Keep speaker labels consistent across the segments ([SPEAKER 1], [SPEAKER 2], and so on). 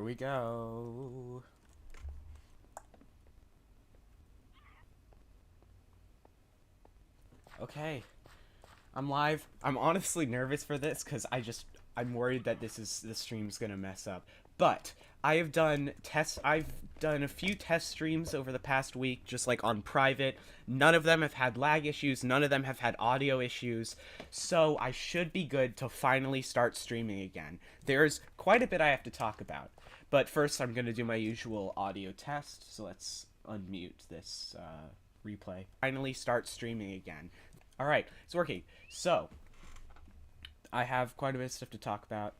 [SPEAKER 1] Here we go. Okay, I'm live. I'm honestly nervous for this because I'm worried that the stream's gonna mess up. But I've done a few test streams over the past week, just like on private. None of them have had lag issues. None of them have had audio issues. So I should be good to finally start streaming again. There's quite a bit I have to talk about. But first, I'm gonna do my usual audio test. So let's unmute this replay. Finally start streaming again. Alright, it's working. So, I have quite a bit of stuff to talk about.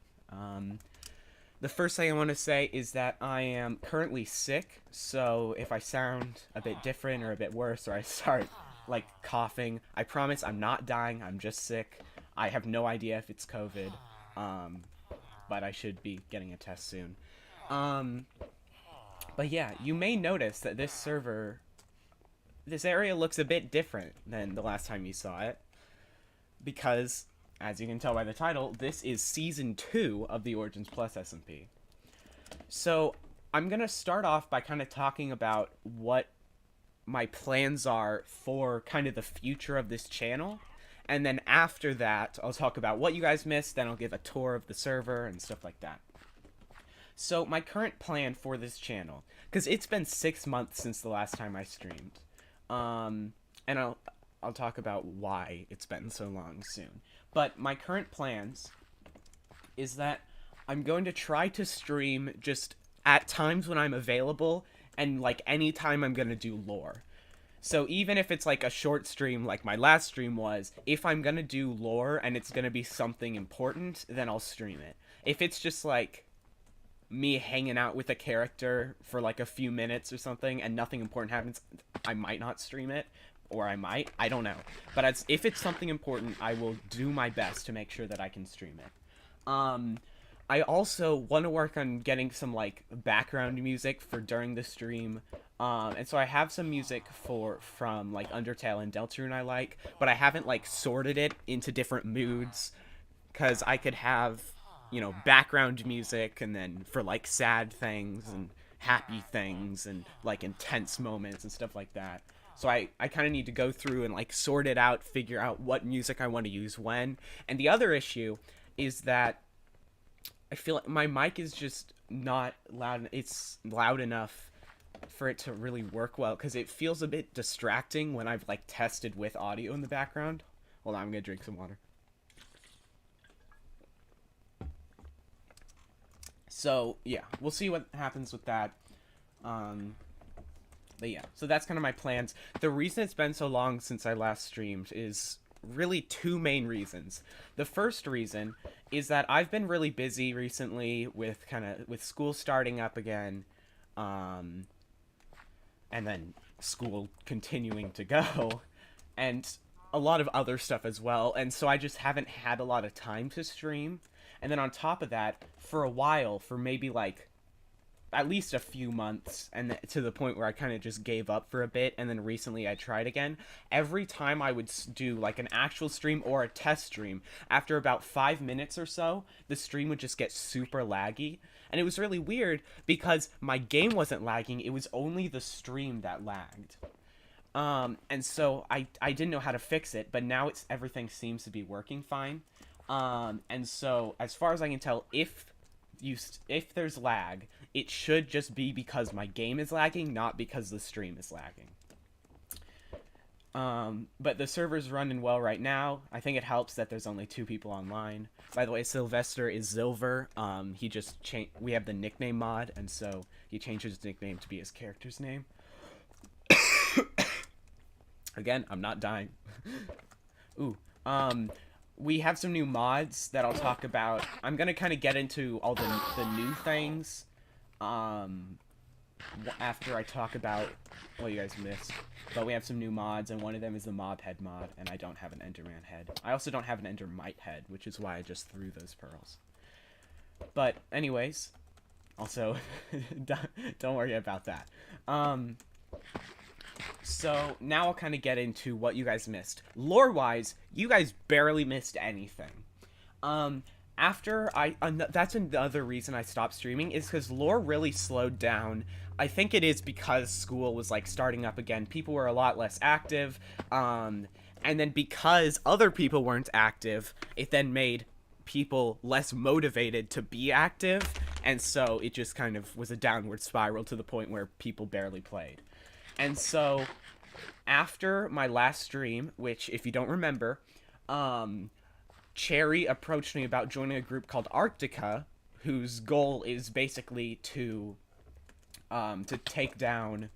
[SPEAKER 1] The first thing I want to say is that I am currently sick, so if I sound a bit different or a bit worse, or I start, like, coughing, I promise I'm not dying, I'm just sick. I have no idea if it's COVID, but I should be getting a test soon. But yeah, you may notice that this area looks a bit different than the last time you saw it, because, as you can tell by the title, this is Season 2 of the Origins Plus SMP. So, I'm going to start off by kind of talking about what my plans are for kind of the future of this channel, and then after that, I'll talk about what you guys missed, then I'll give a tour of the server and stuff like that. So, my current plan for this channel, because it's been 6 months since the last time I streamed, and I'll talk about why it's been so long soon. But my current plans is that I'm going to try to stream just at times when I'm available, and like any time I'm going to do lore. So even if it's like a short stream like my last stream was, if I'm going to do lore and it's going to be something important, then I'll stream it. If it's just like me hanging out with a character for like a few minutes or something and nothing important happens, I might not stream it, or I might, I don't know. But if it's something important, I will do my best to make sure that I can stream it. I also want to work on getting some like background music for during the stream. And so I have some music from like Undertale and Deltarune I like, but I haven't like sorted it into different moods, because I could have, you know, background music and then for like sad things and happy things and like intense moments and stuff like that. So I kind of need to go through and like sort it out, figure out what music I want to use when. And the other issue is that I feel like my mic is just not loud. It's loud enough for it to really work well, because it feels a bit distracting when I've like tested with audio in the background. Hold on, I'm gonna drink some water. So, yeah, we'll see what happens with that. But yeah, so that's kind of my plans. The reason it's been so long since I last streamed is really two main reasons. The first reason is that I've been really busy recently with school starting up again, and then school continuing to go, and a lot of other stuff as well, and so I just haven't had a lot of time to stream. And then on top of that, for a while, for maybe like at least a few months, and to the point where I kind of just gave up for a bit, and then recently I tried again. Every time I would do like an actual stream or a test stream, after about 5 minutes or so, the stream would just get super laggy. And it was really weird because my game wasn't lagging, it was only the stream that lagged. And so I didn't know how to fix it, but now everything seems to be working fine. And so, as far as I can tell, if there's lag, it should just be because my game is lagging, not because the stream is lagging. But the server's running well right now. I think it helps that there's only 2 people online. By the way, Sylvester is Zilver. He just we have the nickname mod, and so he changed his nickname to be his character's name. Again, I'm not dying. Ooh. We have some new mods that I'll talk about. I'm gonna kind of get into all the new things after I talk about what you guys missed. But we have some new mods, and one of them is the mob head mod, and I don't have an Enderman head. I also don't have an Endermite head, which is why I just threw those pearls. But anyways, also don't worry about that. So now I'll kind of get into what you guys missed. Lore-wise, you guys barely missed anything. after that's another reason I stopped streaming, is because lore really slowed down. I think it is because school was like starting up again. People were a lot less active. And then because other people weren't active, it then made people less motivated to be active. And so it just kind of was a downward spiral to the point where people barely played. And so after my last stream, which if you don't remember, Cherry approached me about joining a group called Arctica, whose goal is basically to take down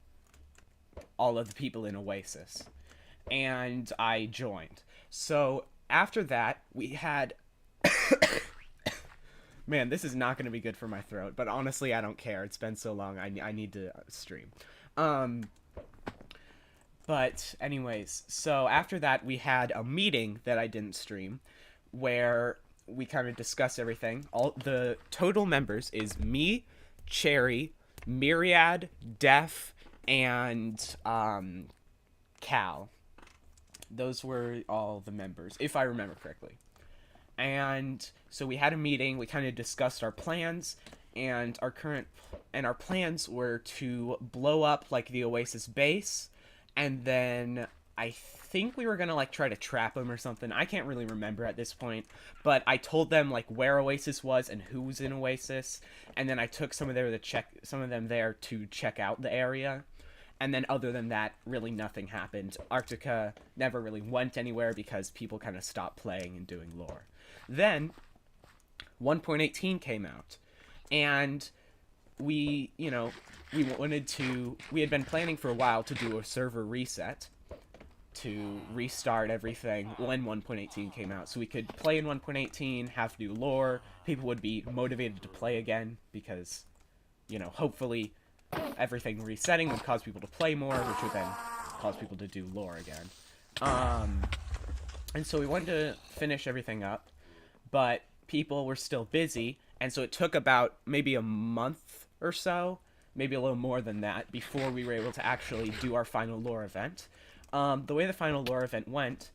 [SPEAKER 1] all of the people in Oasis. And I joined. So after that, we had... Man, this is not going to be good for my throat, but honestly, I don't care. It's been so long. I need to stream. But anyways, so after that, we had a meeting that I didn't stream, where we kind of discussed everything. All the total members is me, Cherry, Myriad, Def, and Cal. Those were all the members, if I remember correctly. And so we had a meeting, we kind of discussed our plans, and our plans were to blow up like the Oasis base, and then I think we were gonna like try to trap them or something. I can't really remember at this point, but I told them like where Oasis was and who was in Oasis, and then I took some of them there to check out the area. And then other than that, really nothing happened. Arctica never really went anywhere because people kind of stopped playing and doing lore. Then 1.18 came out, and we had been planning for a while to do a server reset to restart everything when 1.18 came out, so we could play in 1.18, have new lore, people would be motivated to play again, because, hopefully everything resetting would cause people to play more, which would then cause people to do lore again. And so we wanted to finish everything up, but people were still busy, and so it took about maybe a month or so, maybe a little more than that, before we were able to actually do our final lore event. The way the final lore event went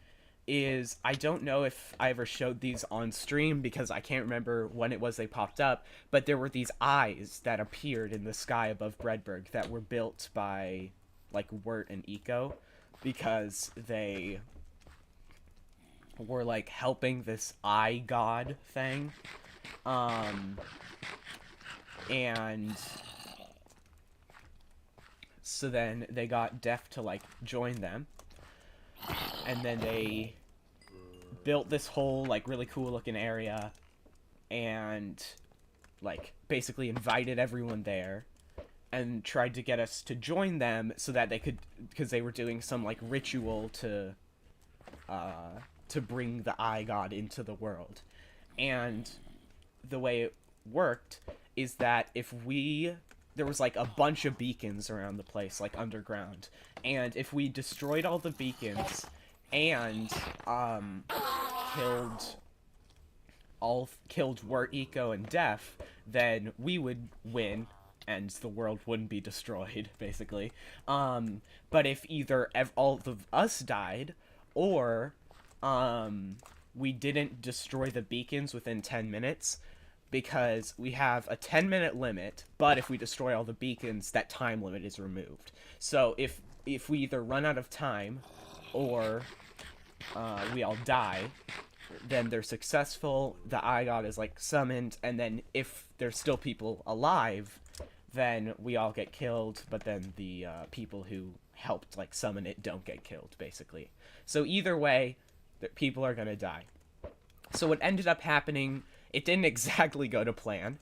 [SPEAKER 1] is, I don't know if I ever showed these on stream because I can't remember when it was they popped up, but there were these eyes that appeared in the sky above Bredberg that were built by, like, Wirt and Eco, because they were, like, helping this eye god thing. And so then they got Def to, like, join them. And then they built this whole, like, really cool looking area and, like, basically invited everyone there and tried to get us to join them so that they could, because they were doing some, like, ritual to bring the Eye God into the world. And the way it worked is that there was, like, a bunch of beacons around the place, like, underground. And if we destroyed all the beacons and killed Wirt, Eco, and Def, then we would win, and the world wouldn't be destroyed, basically. But if either all of us died, or we didn't destroy the beacons within 10 minutes, because we have a 10-minute limit, but if we destroy all the beacons, that time limit is removed. So if we either run out of time, or we all die, then they're successful, the Eye God is, like, summoned, and then if there's still people alive, then we all get killed, but then the people who helped, like, summon it don't get killed, basically. So either way, people are gonna die. So what ended up happening, it didn't exactly go to plan.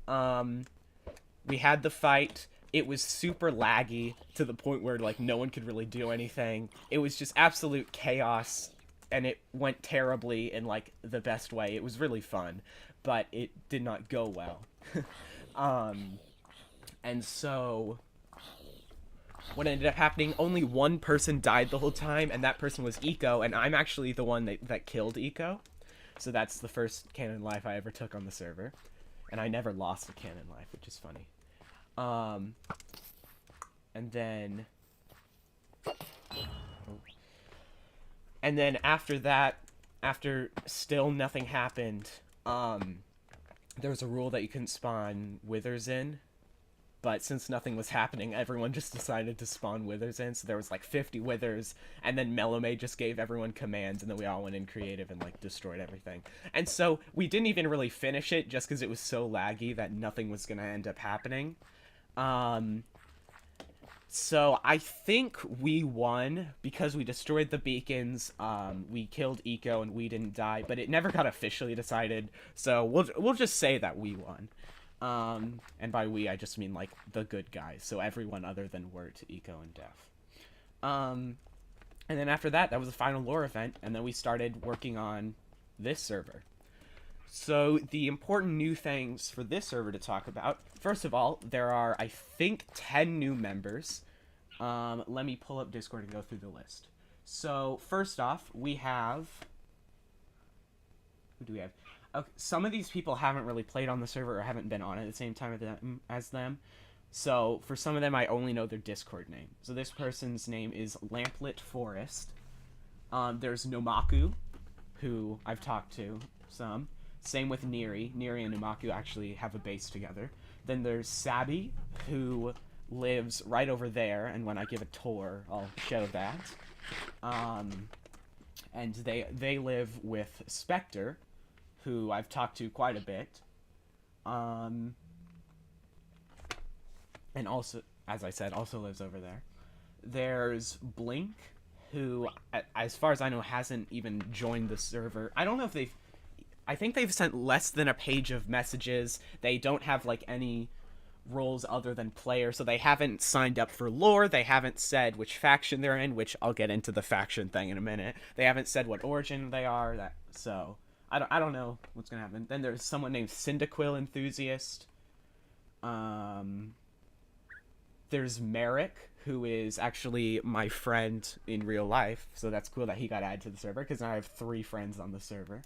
[SPEAKER 1] We had the fight. It was super laggy to the point where, like, no one could really do anything. It was just absolute chaos, and it went terribly in, like, the best way. It was really fun, but it did not go well. And so what ended up happening, only one person died the whole time, and that person was Eco, and I'm actually the one that killed Eco. So that's the first canon life I ever took on the server. And I never lost a canon life, which is funny. And then after that, after still nothing happened, um, there was a rule that you couldn't spawn withers in, but since nothing was happening, everyone just decided to spawn withers in. So there was like 50 withers, and then Melome just gave everyone commands, and then we all went in creative and like destroyed everything. And so we didn't even really finish it just because it was so laggy that nothing was gonna end up happening. Um, so I think we won because we destroyed the beacons. We killed Eco and we didn't die, but it never got officially decided. So we'll just say that we won. And by we, I just mean, like, the good guys. So everyone other than Wirt, Eco, and Def. And then after that, that was the final lore event, and then we started working on this server. So the important new things for this server to talk about, first of all, there are, I think, 10 new members. Let me pull up Discord and go through the list. So first off, we have... Who do we have? Okay, some of these people haven't really played on the server or haven't been on at the same time as them. So for some of them, I only know their Discord name. So this person's name is Lamplit Forest. There's Nomaku, who I've talked to some. Same with Neri. Neri and Nomaku actually have a base together. Then there's Sabi, who lives right over there, and when I give a tour, I'll show that. And they live with Spectre, who I've talked to quite a bit. And also, as I said, also lives over there. There's Blink, who, as far as I know, hasn't even joined the server. I don't know if they've... I think they've sent less than a page of messages. They don't have, like, any roles other than player, so they haven't signed up for lore. They haven't said which faction they're in, which I'll get into the faction thing in a minute. They haven't said what origin they are, so... I don't know what's gonna happen. Then there's someone named Cyndaquil Enthusiast. There's Merrick, who is actually my friend in real life, so that's cool that he got added to the server, because now I have 3 friends on the server.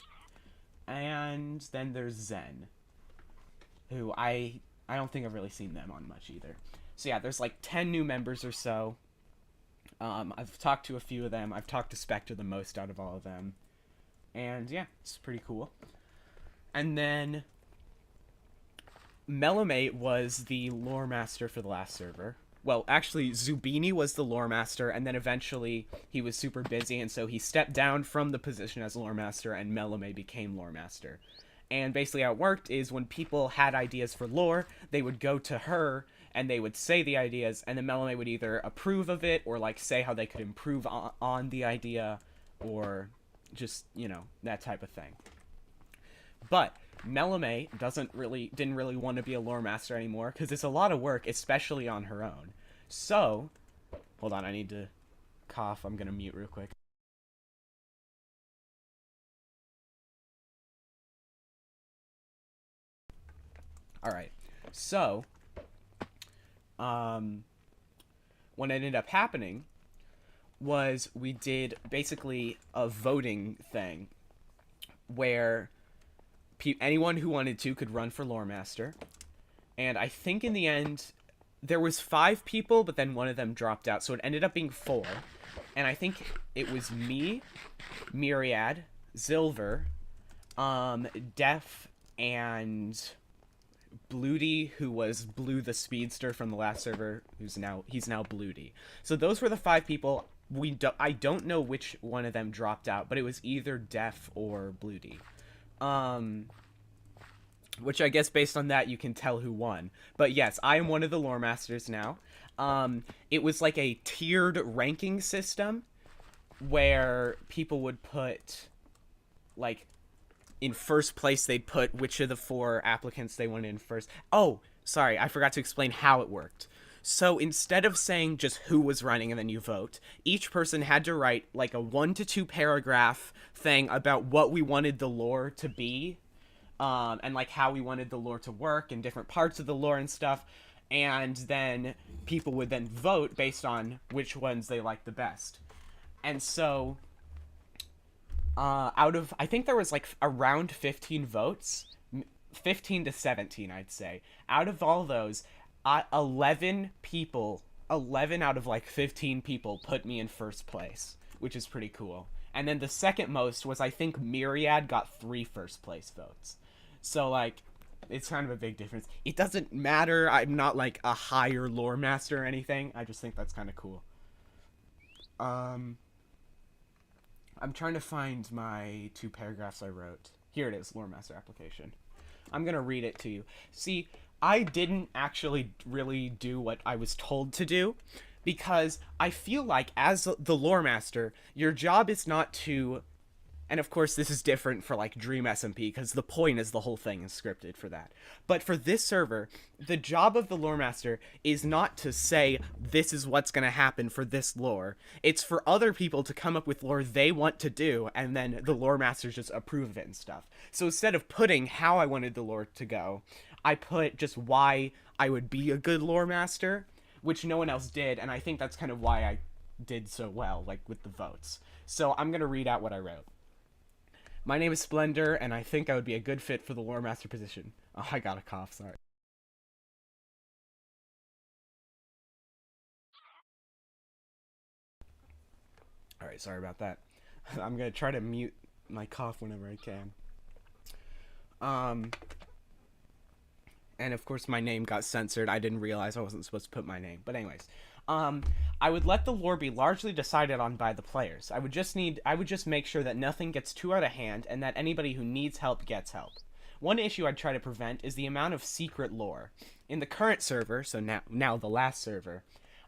[SPEAKER 1] And then there's Zen, who I don't think I've really seen them on much either. So yeah, there's like 10 new members or so. I've talked to a few of them. I've talked to Spectre the most out of all of them. And yeah, it's pretty cool. And then Melome was the lore master for the last server. Well, actually, Zubini was the lore master, and then eventually he was super busy, and so he stepped down from the position as lore master, and Melome became lore master. And basically how it worked is when people had ideas for lore, they would go to her, and they would say the ideas, and then Melome would either approve of it, or like say how they could improve on the idea, or... just, you know, that type of thing. But Melome didn't really want to be a lore master anymore, because it's a lot of work, especially on her own. So, hold on, I need to cough. I'm gonna mute real quick. Alright, so, what ended up happening was we did basically a voting thing where anyone who wanted to could run for lore master, and I think in the end there was 5 people, but then one of them dropped out, so it ended up being 4. And I think it was me, Myriad, Zilver, Def, and Bloody, who was Blue the Speedster from the last server, he's now Bloody. So those were the 5 people. I don't know which one of them dropped out, but it was either Def or Bloody. Which I guess based on that you can tell who won. But yes, I am one of the lore masters now. It was like a tiered ranking system where people would put, like, in first place they'd put which of the 4 applicants they wanted in first. Oh, sorry, I forgot to explain how it worked. So instead of saying just who was running and then you vote, each person had to write like a 1 to 2 paragraph thing about what we wanted the lore to be, and like how we wanted the lore to work and different parts of the lore and stuff. And then people would then vote based on which ones they liked the best. And so out of, I think there was like around 15 votes, 15 to 17 I'd say. Out of all those, 11 out of like 15 people put me in first place, which is pretty cool. And then the second most was, I think Myriad got 3 first place votes. So, like, it's kind of a big difference. It doesn't matter. I'm not, like, a higher lore master or anything. I just think that's kind of cool. Um, I'm trying to find my 2 paragraphs I wrote. Here it is, lore master application. I'm going to read it to you. See, I didn't actually really do what I was told to do because I feel like as the lore master, your job is not to, and of course this is different for like Dream SMP because the point is the whole thing is scripted for that. But for this server, the job of the lore master is not to say this is what's going to happen for this lore. It's for other people to come up with lore they want to do, and then the lore masters just approve of it and stuff. So instead of putting how I wanted the lore to go, I put just why I would be a good lore master, which no one else did, and I think that's kind of why I did so well, like with the votes. So I'm going to read out what I wrote. My name is Splendor, and I think I would be a good fit for the lore master position. Oh, I got a cough, sorry. Alright, sorry about that. I'm gonna try to mute my cough whenever I can. Um, and of course my name got censored. I didn't realize I wasn't supposed to put my name. But anyways, I would let the lore be largely decided on by the players. I would just make sure that nothing gets too out of hand and that anybody who needs help gets help. One issue I'd try to prevent is the amount of secret lore. In the current server, so now the last server,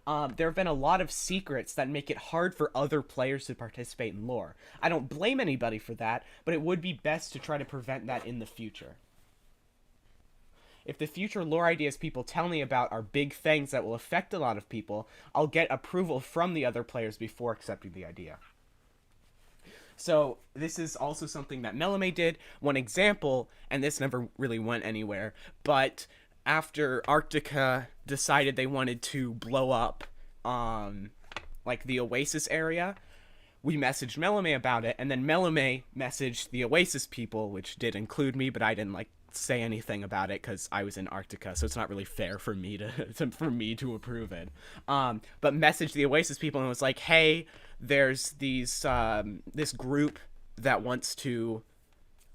[SPEAKER 1] there have been a lot of secrets that make it hard for other players to participate in lore. I don't blame anybody for that, but it would be best to try to prevent that in the future. If the future lore ideas people tell me about are big things that will affect a lot of people, I'll get approval from the other players before accepting the idea. So this is also something that Melame did. One example, and this never really went anywhere, but after Arctica decided they wanted to blow up, like the Oasis area, we messaged Melame about it, and then Melame messaged the Oasis people, which did include me, but I didn't like say anything about it because I was in Arctica, so it's not really fair for me to approve it. But messaged the Oasis people and was like, hey, there's this group that wants to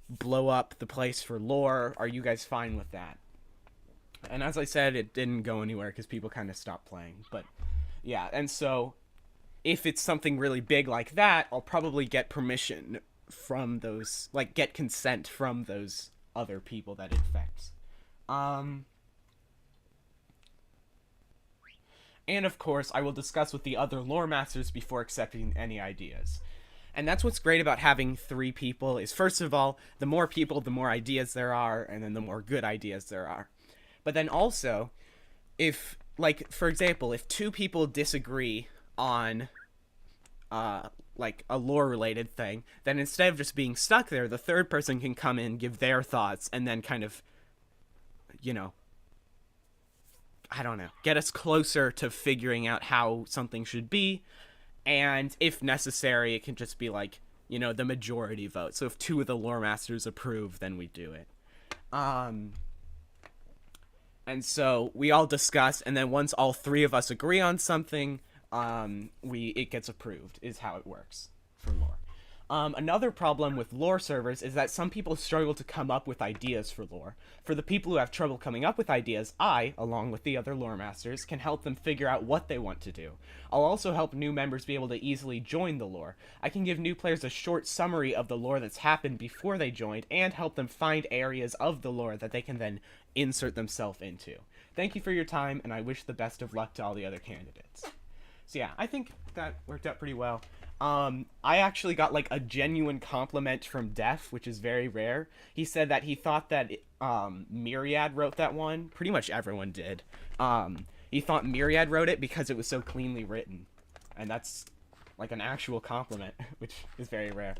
[SPEAKER 1] blow up the place for lore. Are you guys fine with that? And as I said, it didn't go anywhere because people kind of stopped playing. But yeah, and so if it's something really big like that, I'll probably get permission from those, like get consent from those other people that it affects. And of course, I will discuss with the other lore masters before accepting any ideas. And that's what's great about having 3 people is, first of all, the more people, the more ideas there are, and then the more good ideas there are. But then also, if, like, for example, if 2 people disagree on, like, a lore-related thing, then instead of just being stuck there, the third person can come in, give their thoughts, and then kind of, you know, I don't know, get us closer to figuring out how something should be, and if necessary, it can just be like, you know, the majority vote. So if 2 of the lore masters approve, then we do it. And so we all discuss, and then once all 3 of us agree on something, it gets approved, is how it works for lore. Another problem with lore servers is that some people struggle to come up with ideas for lore. For the people who have trouble coming up with ideas, I, along with the other lore masters, can help them figure out what they want to do. I'll also help new members be able to easily join the lore. I can give new players a short summary of the lore that's happened before they joined, and help them find areas of the lore that they can then insert themselves into. Thank you for your time, and I wish the best of luck to all the other candidates. So yeah, I think that worked out pretty well. I actually got like a genuine compliment from Def, which is very rare. He said that he thought that Myriad wrote that one. Pretty much everyone did. He thought Myriad wrote it because it was so cleanly written. And that's like an actual compliment, which is very rare.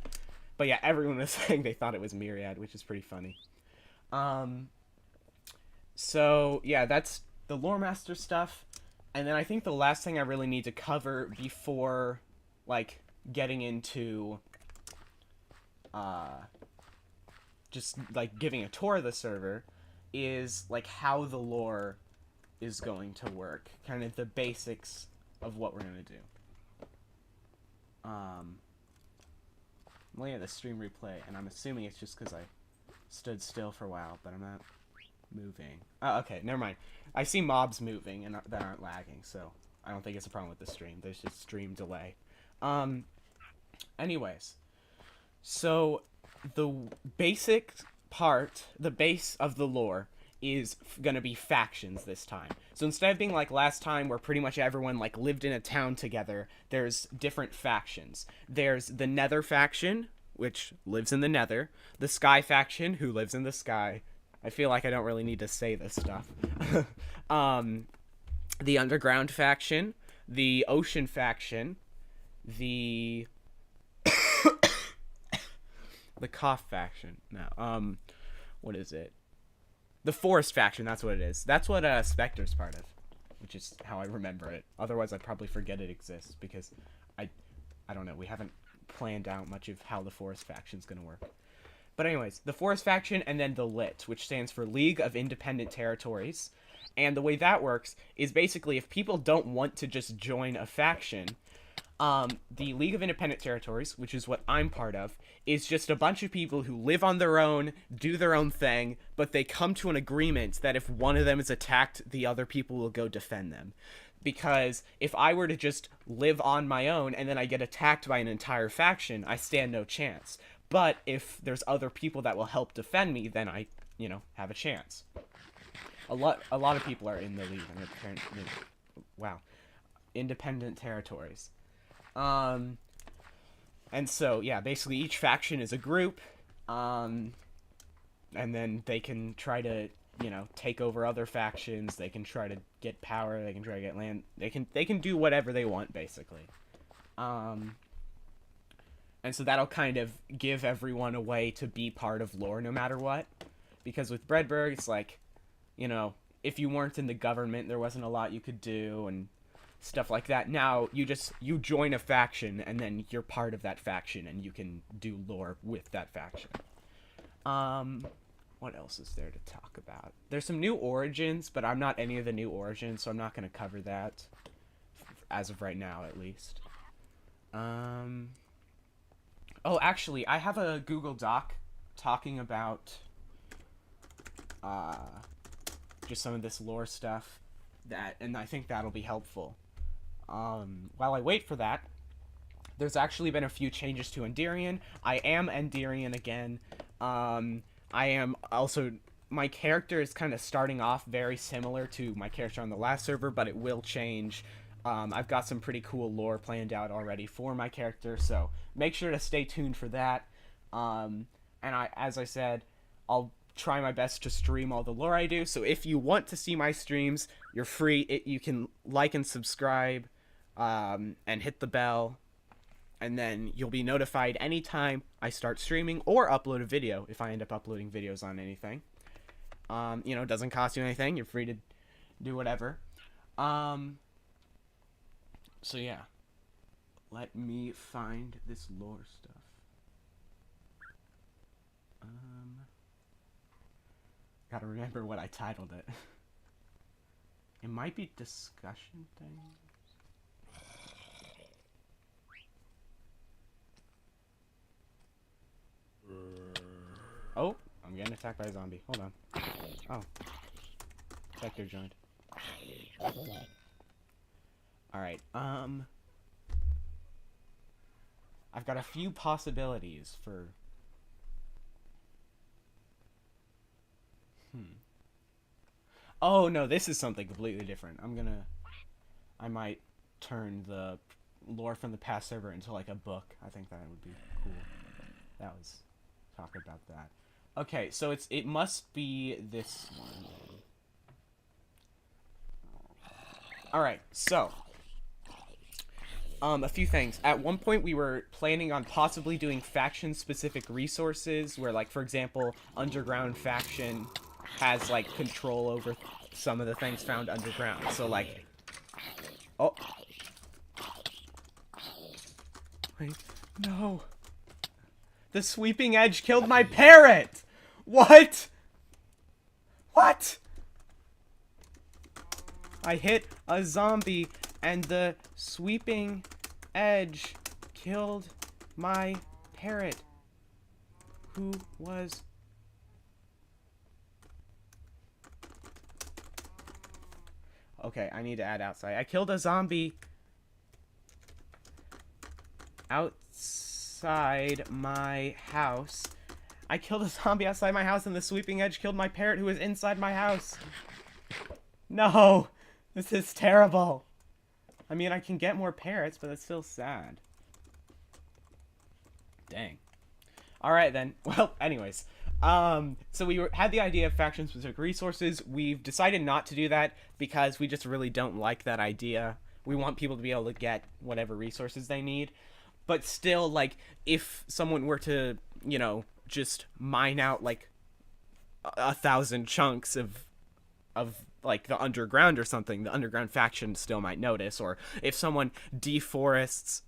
[SPEAKER 1] But yeah, everyone was saying they thought it was Myriad, which is pretty funny. So yeah, that's the Lore Master stuff. And then I think the last thing I really need to cover before, like, getting into, just, like, giving a tour of the server is, like, how the lore is going to work. Kind of the basics of what we're going to do. I'm looking at the stream replay, and I'm assuming it's just because I stood still for a while, but I'm not moving. Oh, okay, never mind. I see mobs moving and that aren't lagging, so I don't think it's a problem with the stream. There's just stream delay. Anyways, so the basic part, the base of the lore is gonna be factions this time. So instead of being like last time where pretty much everyone like lived in a town together, there's different factions. There's the Nether faction, which lives in the Nether, the Sky faction, who lives in the sky. I feel like I don't really need to say this stuff. The Underground faction, the Ocean faction, the the Cough faction. No, what is it? The Forest faction, that's what it is. That's what Spectre's part of, which is how I remember it. Otherwise, I'd probably forget it exists, because I don't know, we haven't planned out much of how the Forest faction's gonna work. But anyways, the Forest faction, and then the LIT, which stands for League of Independent Territories. And the way that works is basically if people don't want to just join a faction, the League of Independent Territories, which is what I'm part of, is just a bunch of people who live on their own, do their own thing, but they come to an agreement that if one of them is attacked, the other people will go defend them. Because if I were to just live on my own and then I get attacked by an entire faction, I stand no chance. But if there's other people that will help defend me, then I, you know, have a chance. A lot of people are in the League. Wow. Independent Territories. And so, yeah, basically each faction is a group, and then they can try to, you know, take over other factions, they can try to get power, they can try to get land, they can do whatever they want, basically. And so that'll kind of give everyone a way to be part of lore no matter what, because with Breadburg, it's like, you know, if you weren't in the government, there wasn't a lot you could do, and stuff like that. Now you join a faction and then you're part of that faction and you can do lore with that faction. What else is there to talk about? There's some new origins, but I'm not any of the new origins, so I'm not going to cover that as of right now, at least. Oh, actually, I have a Google Doc talking about just some of this lore stuff, and I think that'll be helpful. While I wait for that, there's actually been a few changes to Endirion. I am Endirion again. I am also... My character is kind of starting off very similar to my character on the last server, but it will change. I've got some pretty cool lore planned out already for my character, so make sure to stay tuned for that. And as I said, I'll try my best to stream all the lore I do, so if you want to see my streams, you're free. You can like and subscribe, and hit the bell, and then you'll be notified anytime I start streaming or upload a video if I end up uploading videos on anything. You know, it doesn't cost you anything. You're free to do whatever. So yeah. Let me find this lore stuff. Gotta remember what I titled it. It might be discussion things. Oh, I'm getting attacked by a zombie. Hold on. Oh. Vector joined. Alright, I've got a few possibilities for... Oh, no, this is something completely different. I might turn the lore from the past server into, like, a book. I think that would be cool. That was... Talk about that. Okay, so it must be this one. Alright, so... a few things. At one point, we were planning on possibly doing faction-specific resources, where, like, for example, Underground Faction has, like, control over some of the things found underground. So, like... Oh. Wait. No. The sweeping edge killed my parrot! What? What? I hit a zombie, and the sweeping edge killed my parrot, who was Okay, I need to add outside. I killed a zombie outside my house. I killed a zombie outside my house, and the sweeping edge killed my parrot who was inside my house. No! This is terrible. I mean, I can get more parrots, but that's still sad. Dang. Alright then. Well, anyways. So we had the idea of faction-specific resources. We've decided not to do that because we just really don't like that idea. We want people to be able to get whatever resources they need. But still, like, if someone were to, you know, just mine out, like, 1,000 chunks of like, the underground or something, the underground faction still might notice. Or if someone deforests...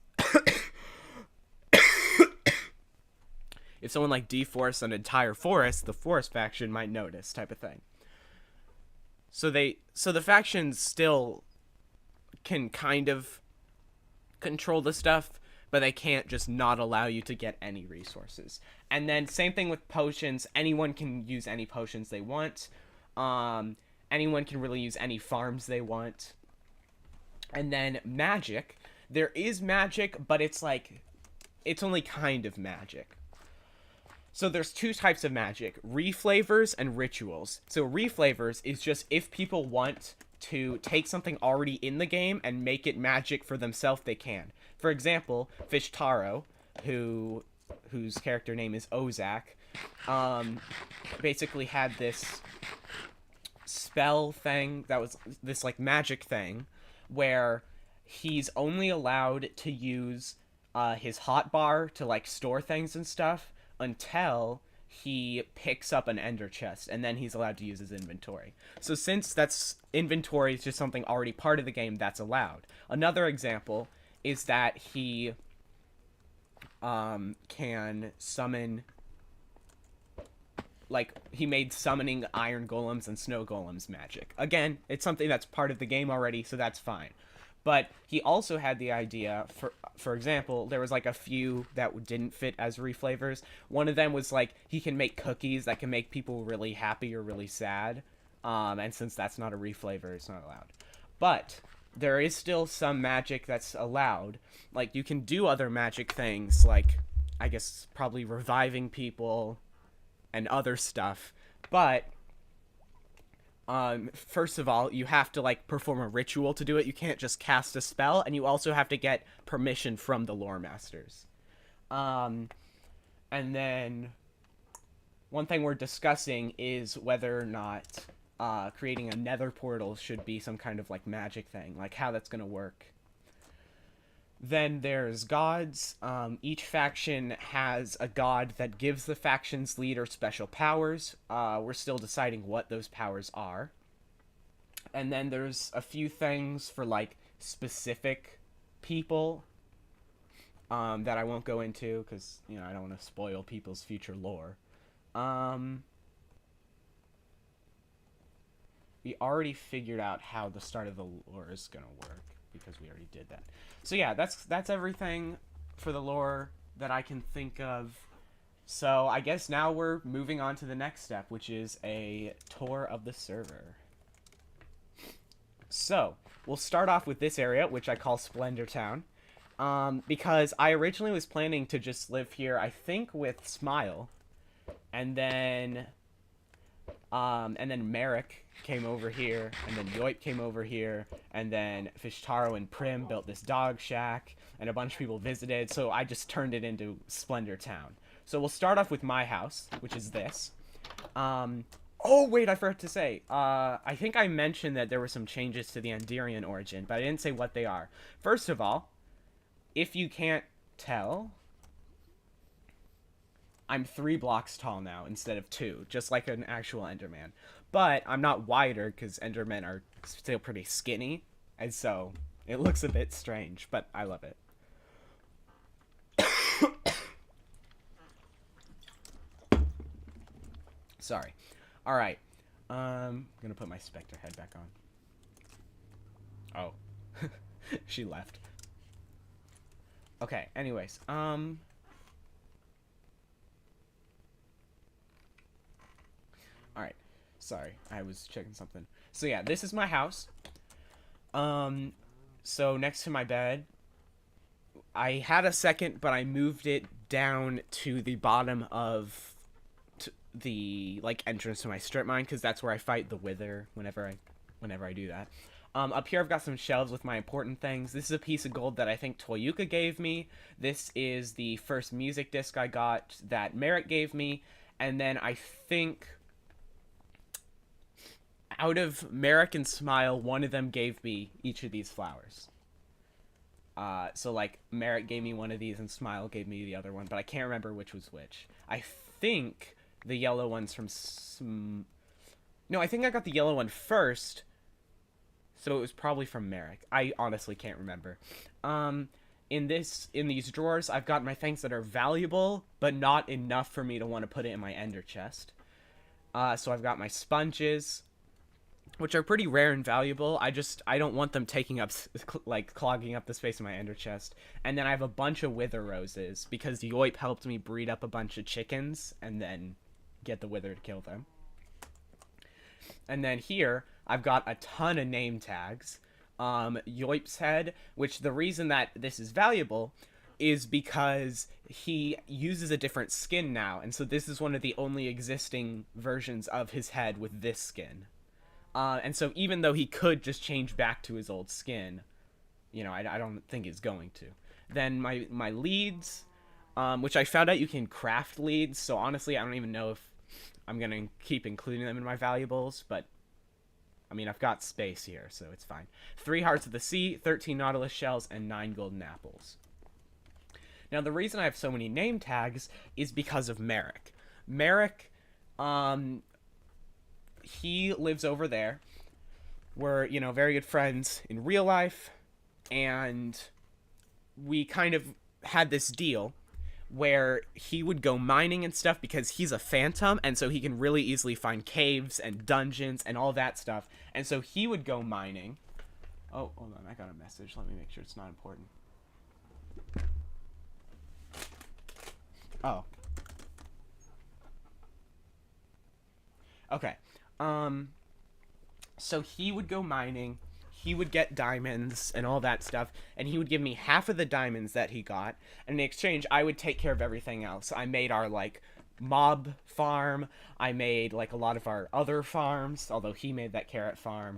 [SPEAKER 1] if someone, like, deforests an entire forest, the forest faction might notice, type of thing. So the factions still can kind of control the stuff, but they can't just not allow you to get any resources. And then same thing with potions. Anyone can use any potions they want. Anyone can really use any farms they want. And then magic. There is magic, but it's like, it's only kind of magic. So there's two types of magic, reflavors and rituals. So reflavors is just if people want to take something already in the game and make it magic for themselves, they can. For example, Fish Taro, whose character name is Ozak, basically had this spell thing that was this, like, magic thing where he's only allowed to use his hotbar to, like, store things and stuff until he picks up an ender chest, and then he's allowed to use his inventory. So since that's inventory is just something already part of the game, that's allowed. Another example is that he can summon, like, he made summoning iron golems and snow golems magic. Again, it's something that's part of the game already, so that's fine. But he also had the idea, for example, there was, like, a few that didn't fit as reflavors. One of them was, like, he can make cookies that can make people really happy or really sad. And since that's not a reflavor, it's not allowed. But there is still some magic that's allowed. Like, you can do other magic things, like, I guess, probably reviving people and other stuff. But first of all, you have to, like, perform a ritual to do it. You can't just cast a spell, and you also have to get permission from the lore masters. And then one thing we're discussing is whether or not creating a nether portal should be some kind of, like, magic thing, like how that's gonna work. Then there's gods. Each faction has a god that gives the faction's leader special powers. We're still deciding what those powers are. And then there's a few things for, like, specific people that I won't go into because, you know, I don't want to spoil people's future lore. We already figured out how the start of the lore is going to work, because we already did that. So yeah, that's everything for the lore that I can think of. So I guess now we're moving on to the next step, which is a tour of the server. So we'll start off with this area, which I call Splendor Town, because I originally was planning to just live here, I think, with Smile, and then Merrick came over here, and then Yoip came over here, and then Fishtaro and Prim built this dog shack, and a bunch of people visited, so I just turned it into Splendor Town. So we'll start off with my house, which is this. Oh, wait, I forgot to say, I think I mentioned that there were some changes to the Andirian origin, but I didn't say what they are. First of all, if you can't tell, I'm 3 blocks tall now instead of 2, just like an actual Enderman. But I'm not wider because Endermen are still pretty skinny, and so it looks a bit strange, but I love it. Sorry. Alright. I'm gonna put my Spectre head back on. Oh. She left. Okay, anyways. Alright. Sorry, I was checking something. So yeah, this is my house. Um, so next to my bed, I had a second, but I moved it down to the bottom of the like entrance to my strip mine because that's where I fight the wither whenever I do that. Up here I've got some shelves with my important things. This is a piece of gold that I think Toyuka gave me. This is the first music disc I got that Merrick gave me. And then I think out of Merrick and Smile, one of them gave me each of these flowers. So like Merrick gave me one of these and Smile gave me the other one, but I can't remember which was which. I think the yellow one's from no, I think I got the yellow one first, so it was probably from Merrick. I honestly can't remember. In these drawers, I've got my things that are valuable, but not enough for me to want to put it in my ender chest. So I've got my sponges, which are pretty rare and valuable. I don't want them taking up, like, clogging up the space in my ender chest. And then I have a bunch of wither roses, because Yoip helped me breed up a bunch of chickens, and then get the wither to kill them. And then here, I've got a ton of name tags. Yoip's head, which the reason that this is valuable is because he uses a different skin now, and so this is one of the only existing versions of his head with this skin. And so even though he could just change back to his old skin, you know, I don't think he's going to. Then my leads, which I found out you can craft leads, so honestly I don't even know if I'm going to keep including them in my valuables, but I mean, I've got space here, so it's fine. 3 Hearts of the Sea, 13 Nautilus Shells, and 9 Golden Apples. Now, the reason I have so many name tags is because of Merrick. Merrick, he lives over there. We're, you know, very good friends in real life, and we kind of had this deal where he would go mining and stuff because he's a phantom, and so he can really easily find caves and dungeons and all that stuff. And so he would go mining. Oh, hold on, I got a message. Let me make sure it's not important. Oh. Okay. So he would go mining, he would get diamonds and all that stuff, and he would give me half of the diamonds that he got, and in exchange, I would take care of everything else. I made our, like, mob farm, I made, like, a lot of our other farms, although he made that carrot farm.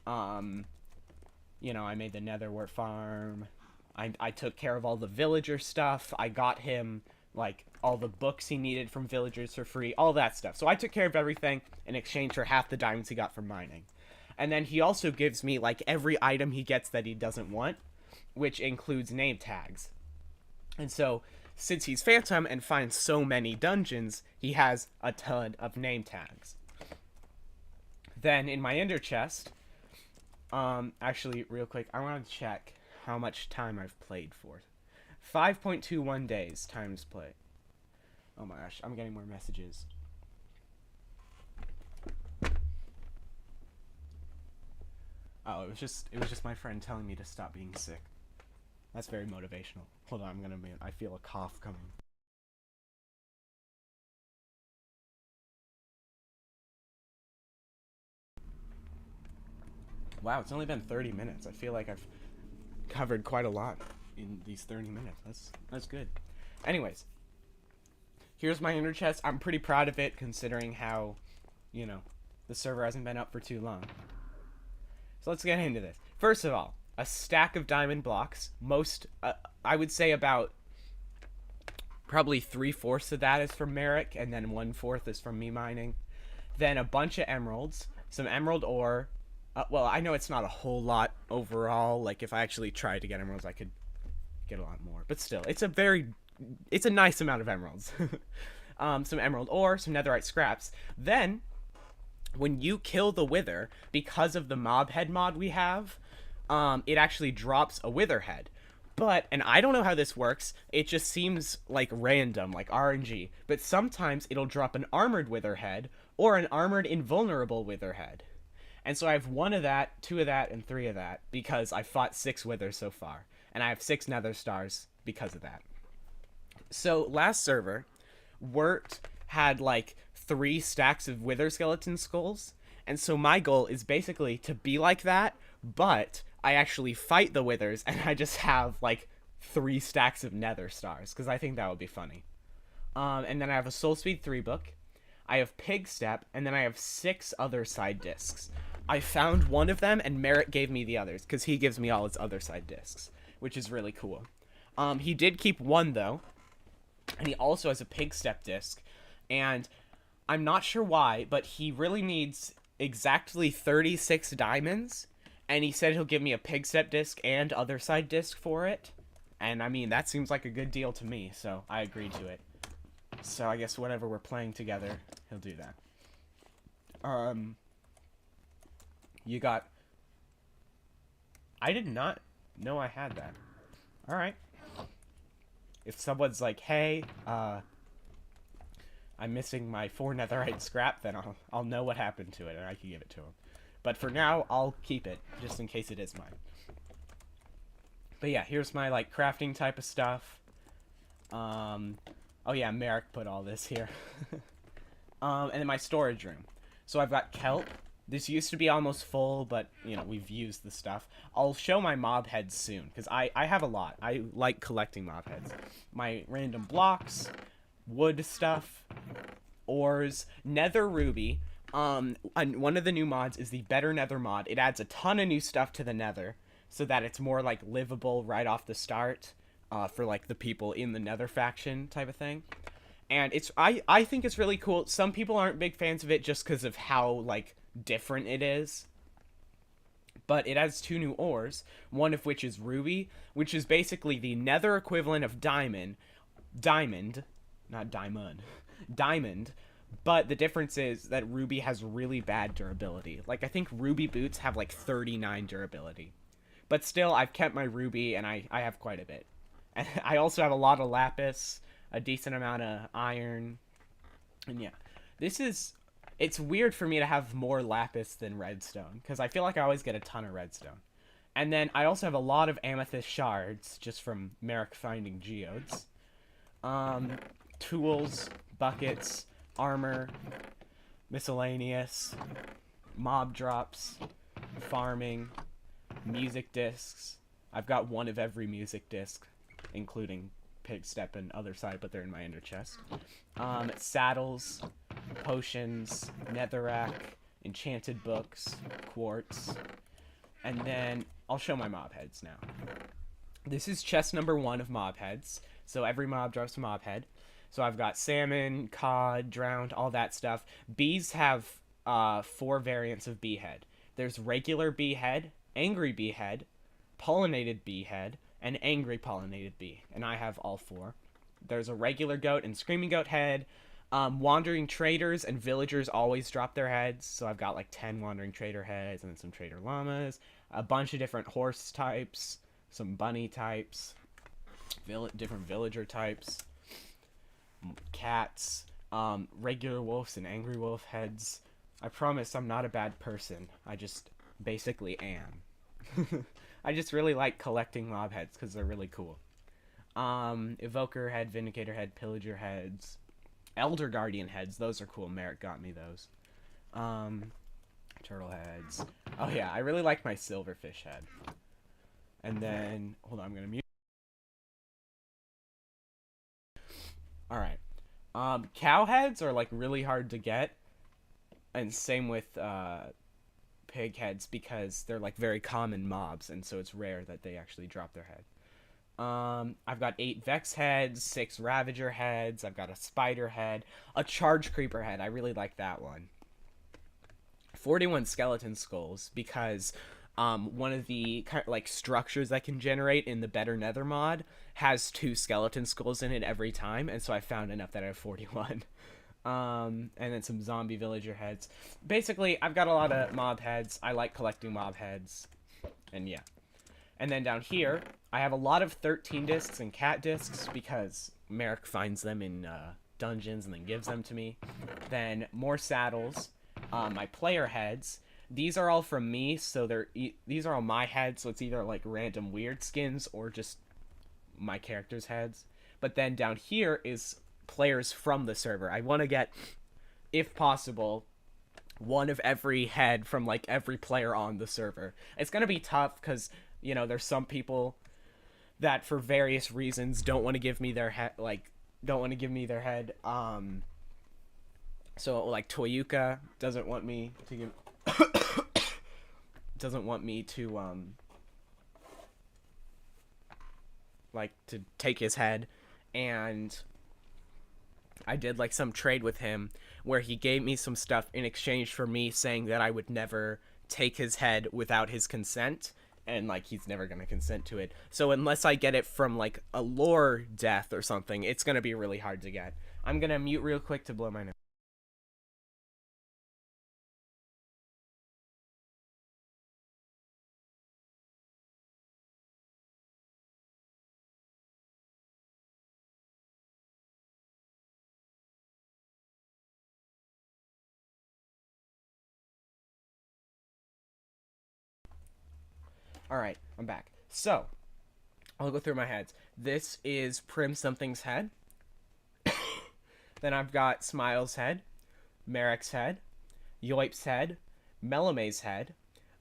[SPEAKER 1] You know, I made the netherwort farm, I took care of all the villager stuff, I got him, like, all the books he needed from villagers for free, all that stuff. So I took care of everything in exchange for half the diamonds he got from mining. And then he also gives me, like, every item he gets that he doesn't want, which includes name tags. And so, since he's Phantom and finds so many dungeons, he has a ton of name tags. Then, in my ender chest, actually, real quick, I want to check how much time I've played for. 5.21 days times play. Oh my gosh, I'm getting more messages. Oh, it was just my friend telling me to stop being sick. That's very motivational. Hold on, I feel a cough coming. Wow, it's only been 30 minutes. I feel like I've covered quite a lot in these 30 minutes. That's good. Anyways, here's my ender chest. I'm pretty proud of it considering how, you know, the server hasn't been up for too long. So let's get into this. First of all, a stack of diamond blocks. I would say about probably 3/4 of that is from Merrick, and then 1/4 is from me mining. Then a bunch of emeralds, some emerald ore. Well, I know it's not a whole lot overall. Like, if I actually tried to get emeralds, I could get a lot more. But still, it's a nice amount of emeralds. Some emerald ore, some netherite scraps. Then, when you kill the wither, because of the mob head mod we have, it actually drops a wither head. But, and I don't know how this works, it just seems like random, like RNG, but sometimes it'll drop an armored wither head, or an armored invulnerable wither head. And so I have 1 of that, 2 of that, and 3 of that, because I fought 6 withers so far. And I have 6 nether stars because of that. So, last server, Wirt had, like, 3 stacks of wither skeleton skulls, and so my goal is basically to be like that, but I actually fight the withers and I just have like 3 stacks of nether stars because I think that would be funny. And then I have a Soul Speed 3 book. I have Pig Step, and then I have 6 other side discs. I found one of them, and Merritt gave me the others because he gives me all his other side discs, which is really cool. He did keep one though, and he also has a Pig Step disc, and I'm not sure why, but he really needs exactly 36 diamonds, and he said he'll give me a Pig Step disc and other side disc for it. And I mean, that seems like a good deal to me, so I agreed to it. So I guess whenever we're playing together, he'll do that. You got... I did not know I had that. Alright. If someone's like, hey, I'm missing my 4 netherite scrap, then I'll know what happened to it, and I can give it to him. But for now, I'll keep it, just in case it is mine. But yeah, here's my, like, crafting type of stuff. Oh yeah, Merrick put all this here. And then my storage room. So I've got kelp. This used to be almost full, but, you know, we've used the stuff. I'll show my mob heads soon, because I have a lot. I like collecting mob heads. My random blocks, wood stuff, ores, nether ruby. And one of the new mods is the better nether mod. It adds a ton of new stuff to the nether, so that it's more, like, livable right off the start. For like the people in the nether faction type of thing. And it's I think it's really cool. Some people aren't big fans of it just because of how like different it is. But it has 2 new ores, one of which is ruby, which is basically the nether equivalent of diamond, not diamond, diamond. But the difference is that ruby has really bad durability. Like I think ruby boots have like 39 durability. But still, I've kept my ruby and I have quite a bit. And I also have a lot of lapis, a decent amount of iron, and yeah. It's weird for me to have more lapis than redstone, because I feel like I always get a ton of redstone. And then I also have a lot of amethyst shards, just from Merrick finding geodes. Tools, buckets, armor, miscellaneous, mob drops, farming, music discs. I've got one of every music disc, including Pig Step and other side, but they're in my ender chest. Saddles, potions, netherrack, enchanted books, quartz, and then I'll show my mob heads now. This is chest number 1 of mob heads, so every mob drops a mob head. So I've got salmon, cod, drowned, all that stuff. Bees have 4 variants of bee head. There's regular bee head, angry bee head, pollinated bee head, and angry pollinated bee, and I have all 4. There's a regular goat and screaming goat head. Wandering traders and villagers always drop their heads, so I've got like 10 wandering trader heads, and then some trader llamas, a bunch of different horse types, some bunny types, different villager types, cats, regular wolves and angry wolf heads. I promise I'm not a bad person, I just basically am. I just really like collecting mob heads because they're really cool. Evoker head, Vindicator head, Pillager heads, Elder Guardian heads. Those are cool. Merrick got me those. Turtle heads. Oh yeah, I really like my Silverfish head. And then, hold on, I'm gonna mute. Alright. Cow heads are like really hard to get. And same with, pig heads because they're like very common mobs, and so it's rare that they actually drop their head. I've got 8 Vex heads, 6 Ravager heads, I've got a Spider head, a Charge Creeper head, I really like that one. 41 Skeleton Skulls because one of the kind of like structures that can generate in the Better Nether mod has 2 Skeleton Skulls in it every time, and so I found enough that I have 41. And then some zombie villager heads. Basically, I've got a lot of mob heads. I like collecting mob heads. And yeah. And then down here, I have a lot of 13 discs and cat discs because Merrick finds them in dungeons and then gives them to me. Then more saddles. My player heads. These are all from me, so these are all my heads, so it's either like random weird skins or just my character's heads. But then down here is players from the server. I want to get, if possible, one of every head from like every player on the server. It's gonna be tough because there's some people that for various reasons don't want to give me their head, don't want to give me their head. So like Toyuka doesn't want me to give doesn't want me to like to take his head, and I did like some trade with him where he gave me some stuff in exchange for me saying that I would never take his head without his consent, and like he's never going to consent to it. So unless I get it from like a lore death or something, it's going to be really hard to get. I'm going to mute real quick to blow my nose. All right, I'm back. So, I'll go through my heads. This is Prim Something's head. Then I've got Smile's head, Merrick's head, Yoip's head, Melame's head,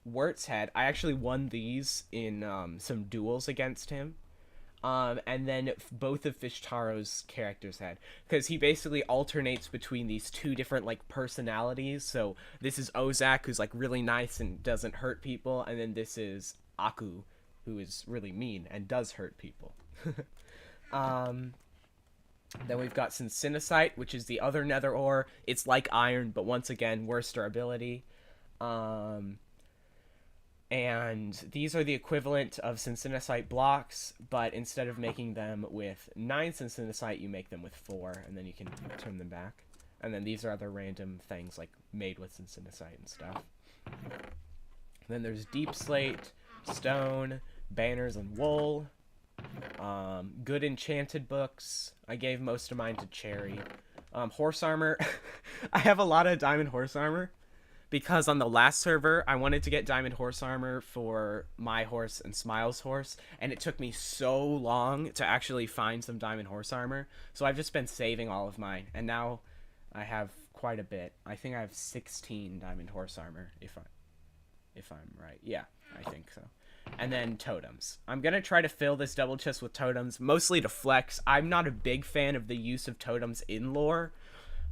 [SPEAKER 1] Wirt's head. I actually won these in some duels against him. And then both of Fishtaro's characters' head, because he basically alternates between these two different like personalities. So this is Ozak, who's like really nice and doesn't hurt people, and then this is Aku, who is really mean and does hurt people. Then we've got Syncinicite, which is the other nether ore. It's like iron, but once again, worse durability. And these are the equivalent of Syncinicite blocks, but instead of making them with 9 Syncinicite, you make them with 4, and then you can turn them back. And then these are other random things, like made with Syncinicite and stuff. Then there's Deep Slate, Stone, Banners, and Wool. Good enchanted books. I gave most of mine to Cherry. Horse armor. I have a lot of diamond horse armor because on the last server I wanted to get diamond horse armor for my horse and Smile's horse, and it took me so long to actually find some diamond horse armor. So I've just been saving all of mine, and now I have quite a bit. I think I have 16 diamond horse armor if I'm right. Yeah, I think so. And then totems. I'm going to try to fill this double chest with totems, mostly to flex. I'm not a big fan of the use of totems in lore.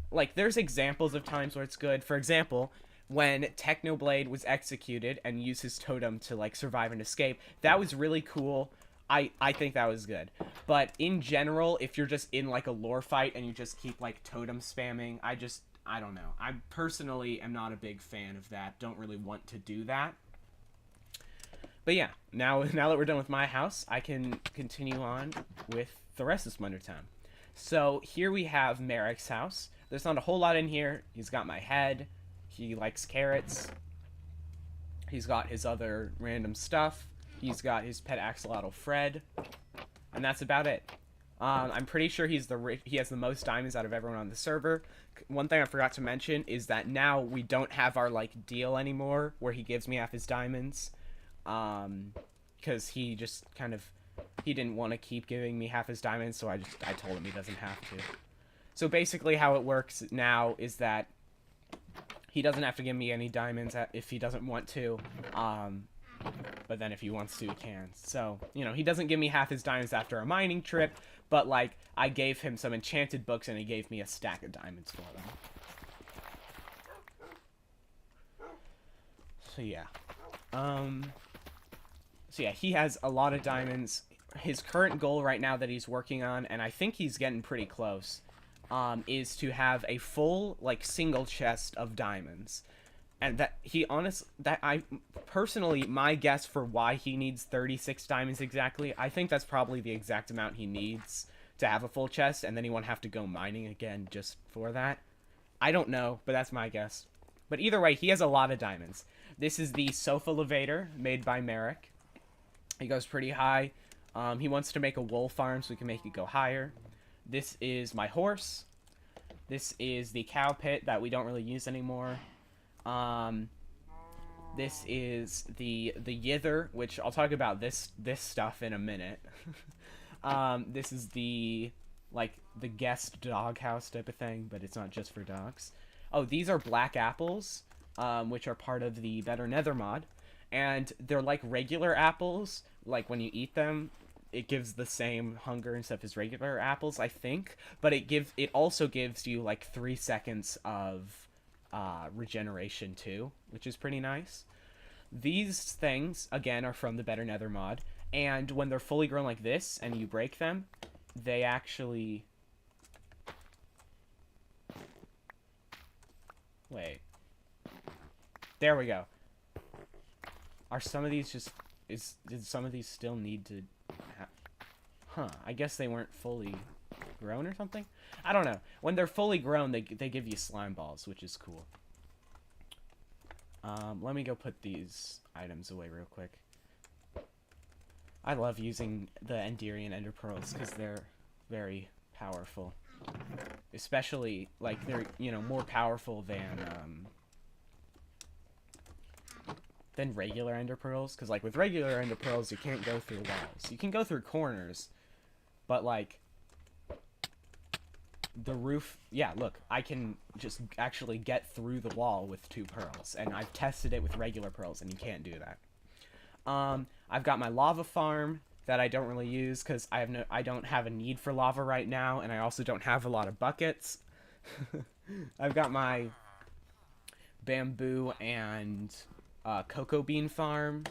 [SPEAKER 1] Like, there's examples of times where it's good. For example, when Technoblade was executed and used his totem to, like, survive and escape, that was really cool. I think that was good. But in general, if you're just in, like, a lore fight and you just keep, like, totem spamming, I don't know. I personally am not a big fan of that. Don't really want to do that. But yeah, now that we're done with my house, I can continue on with the rest of Splendor Town. So here we have Merrick's house. There's not a whole lot in here. He's got my head. He likes carrots. He's got his other random stuff. He's got his pet axolotl Fred. And that's about it. I'm pretty sure he has the most diamonds out of everyone on the server. One thing I forgot to mention is that now we don't have our like deal anymore where he gives me half his diamonds. Because he just he didn't want to keep giving me half his diamonds, so I told him he doesn't have to. So basically how it works now is that he doesn't have to give me any diamonds if he doesn't want to, but then if he wants to, he can. So, he doesn't give me half his diamonds after a mining trip, but, like, I gave him some enchanted books and he gave me a stack of diamonds for them. So, yeah. So yeah, he has a lot of diamonds. His current goal right now that he's working on, and I think he's getting pretty close, is to have a full, like, single chest of diamonds. And I personally, my guess for why he needs 36 diamonds exactly, I think that's probably the exact amount he needs to have a full chest, and then he won't have to go mining again just for that. I don't know, but that's my guess. But either way, he has a lot of diamonds. This is the sofa elevator made by Merrick. He goes pretty high. He wants to make a wool farm so we can make it go higher. This is my horse. This is the cow pit that we don't really use anymore. This is the yither, which I'll talk about this stuff in a minute. This is the guest dog house type of thing, but it's not just for dogs. Oh, these are black apples. which are part of the Better Nether mod. And they're like regular apples. Like when you eat them, it gives the same hunger and stuff as regular apples, I think. But it also gives you like 3 seconds of regeneration too, which is pretty nice. These things, again, are from the Better Nether mod. And when they're fully grown like this, and you break them, they actually... Wait. There we go. Are some of these just... Did some of these still need to... Huh. I guess they weren't fully grown or something? I don't know. When they're fully grown, they give you slime balls, which is cool. Let me go put these items away real quick. I love using the Enderian Ender Pearls because they're very powerful. Especially, like, they're, you know, more powerful than regular Ender Pearls. Because, like, with regular Ender Pearls, you can't go through walls. You can go through corners, but, like, the roof... Yeah, look, I can just actually get through the wall with 2 pearls. And I've tested it with regular pearls, and you can't do that. I've got my lava farm that I don't really use because I don't have a need for lava right now, and I also don't have a lot of buckets. I've got my bamboo and cocoa bean farm.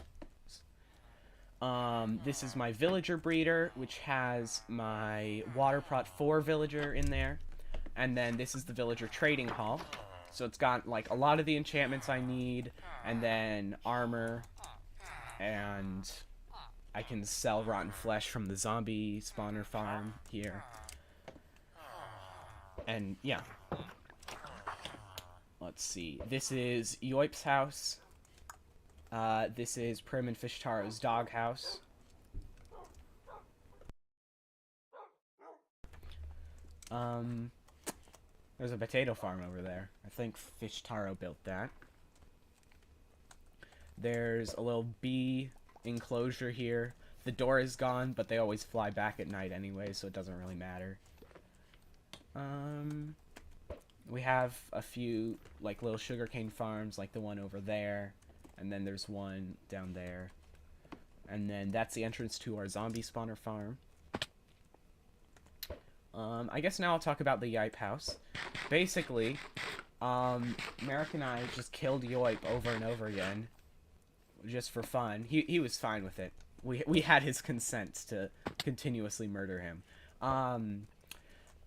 [SPEAKER 1] This is my villager breeder, which has my water prot 4 villager in there, and then this is the villager trading hall. So it's got like a lot of the enchantments I need, and then armor. And I can sell rotten flesh from the zombie spawner farm here. And, yeah. Let's see. This is Yoip's house. This is Prim and Fishtaro's doghouse. There's a potato farm over there. I think Fishtaro built that. There's a little bee enclosure here. The door is gone, but they always fly back at night anyway, so it doesn't really matter. We have a few, like, little sugarcane farms, like the one over there. And then there's one down there. And then that's the entrance to our zombie spawner farm. I guess now I'll talk about the Yipe house. Basically, Merrick and I just killed Yoip over and over again. Just for fun. He was fine with it. We had his consent to continuously murder him.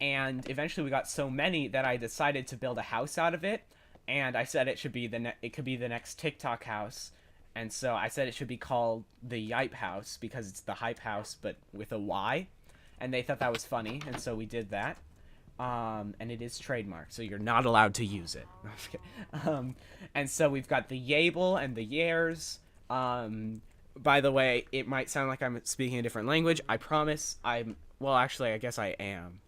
[SPEAKER 1] And eventually we got so many that I decided to build a house out of it. And I said it could be the next TikTok house. And so I said it should be called the Yipe house because it's the hype house but with a Y. And they thought that was funny, and so we did that. And it is trademarked, so you're not allowed to use it. And so we've got the Yable and the Yares. By the way, it might sound like I'm speaking a different language. I promise well, actually, I guess I am.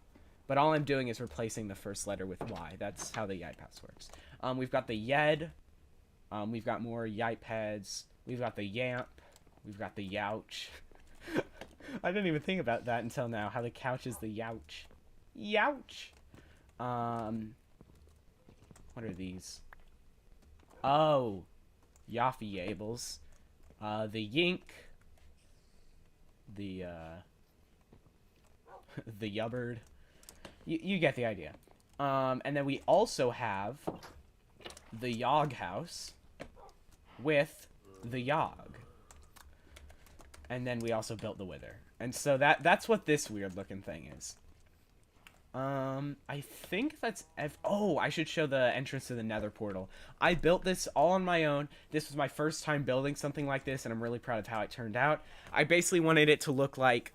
[SPEAKER 1] But all I'm doing is replacing the first letter with Y. That's how the Yipe house works. We've got the Yed. We've got more Yipe heads. We've got the Yamp. We've got the Youch. I didn't even think about that until now, how the couch is the Youch. Youch! What are these? Oh, Yaffy Yables. The Yink. The, the Yubbard. You get the idea. And then we also have the Yog house with the Yog. And then we also built the Wither. And so that's what this weird looking thing is. I think that's... Oh, I should show the entrance to the Nether portal. I built this all on my own. This was my first time building something like this, and I'm really proud of how it turned out. I basically wanted it to look like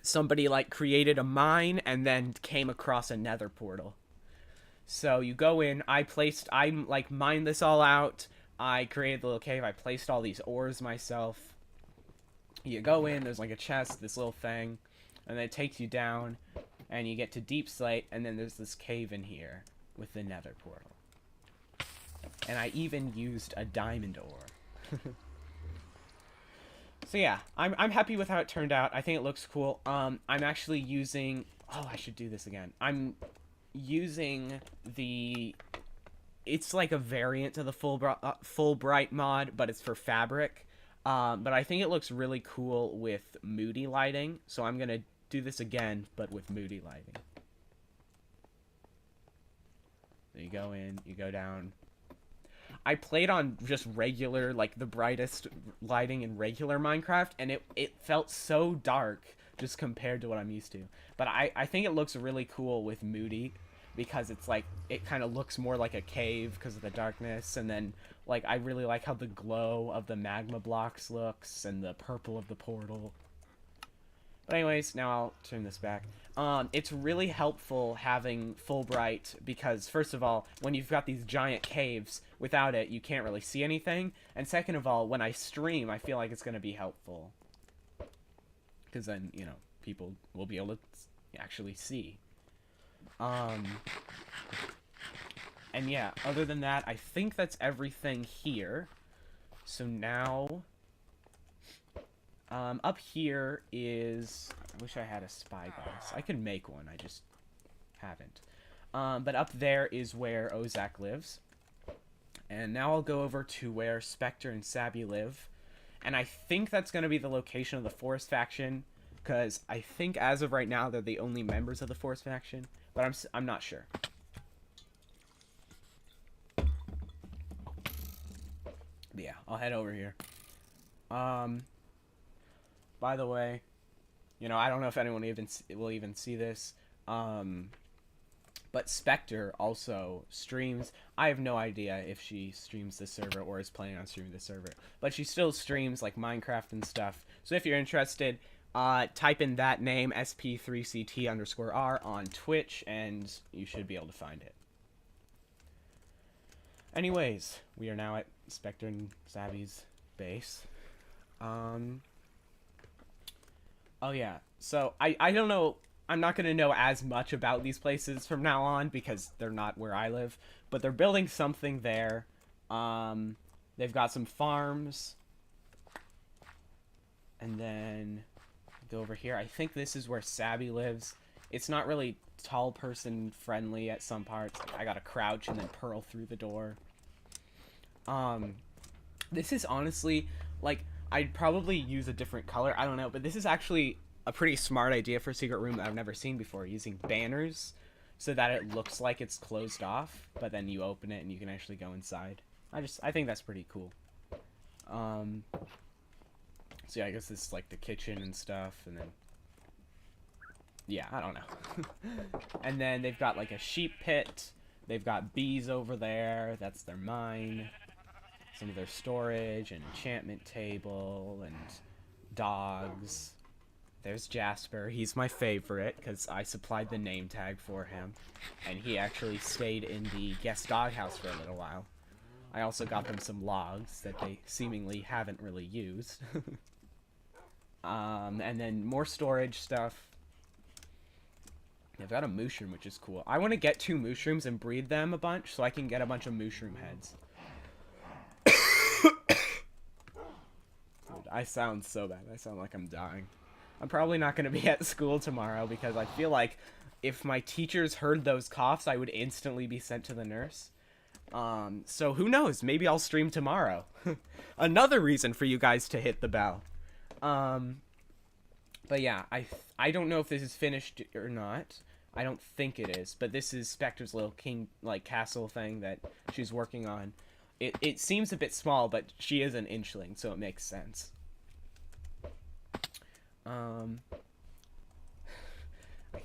[SPEAKER 1] somebody, like, created a mine and then came across a Nether portal. So you go in, I mined this all out. I created the little cave. I placed all these ores myself. You go in, there's like a chest, this little thing, and then it takes you down, and you get to Deep Slate, and then there's this cave in here with the Nether portal. And I even used a diamond ore. So yeah, I'm happy with how it turned out. I think it looks cool. I'm actually using... Oh, I should do this again. I'm using the it's like a variant to the Fulbright mod, but it's for fabric. But I think it looks really cool with moody lighting, so I'm gonna do this again, but with moody lighting. You go in, you go down. I played on just regular, like the brightest lighting in regular Minecraft, and it felt so dark just compared to what I'm used to. But I think it looks really cool with moody, because it's like, it kind of looks more like a cave because of the darkness, and then like I really like how the glow of the magma blocks looks and the purple of the portal. But anyways, now I'll turn this back. It's really helpful having Fulbright because, first of all, when you've got these giant caves, without it, you can't really see anything. And second of all, when I stream, I feel like it's going to be helpful. Because then, you know, people will be able to actually see. And yeah, other than that, I think that's everything here. So now... up here is... I wish I had a spyglass. I could make one, I just haven't. But up there is where Ozak lives. And now I'll go over to where Spectre and Sabby live. And I think that's going to be the location of the Forest faction, because I think as of right now they're the only members of the Forest faction, but I'm not sure. But yeah, I'll head over here. By the way, you know, I don't know if anyone will even see this, but Spectre also streams. I have no idea if she streams the server or is planning on streaming the server, but she still streams like Minecraft and stuff. So if you're interested, type in that name, sp3ct_r, on Twitch, and you should be able to find it. Anyways, we are now at Spectre and Sabby's base. Oh yeah, so I don't know, I'm not going to know as much about these places from now on because they're not where I live, but they're building something there. They've got some farms, and then go over here. I think this is where Sabby lives. It's not really tall person friendly at some parts. I gotta crouch and then pearl through the door. This is honestly, like, I'd probably use a different color, I don't know, but this is actually a pretty smart idea for a secret room that I've never seen before, using banners so that it looks like it's closed off, but then you open it and you can actually go inside. I think that's pretty cool. So yeah, I guess this is like the kitchen and stuff, and then, yeah, I don't know. And then they've got like a sheep pit, they've got bees over there, that's their mine. Some of their storage, and enchantment table, and dogs. There's Jasper. He's my favorite, because I supplied the name tag for him. And he actually stayed in the guest doghouse for a little while. I also got them some logs that they seemingly haven't really used. And then more storage stuff. They've got a mushroom, which is cool. I want to get 2 mushrooms and breed them a bunch, so I can get a bunch of mushroom heads. I sound so bad. I sound like I'm dying. I'm probably not going to be at school tomorrow because I feel like if my teachers heard those coughs, I would instantly be sent to the nurse. So who knows? Maybe I'll stream tomorrow. Another reason for you guys to hit the bell. But yeah, I don't know if this is finished or not. I don't think it is, but this is Spectre's little king, like, castle thing that she's working on. It seems a bit small, but she is an inchling, so it makes sense. I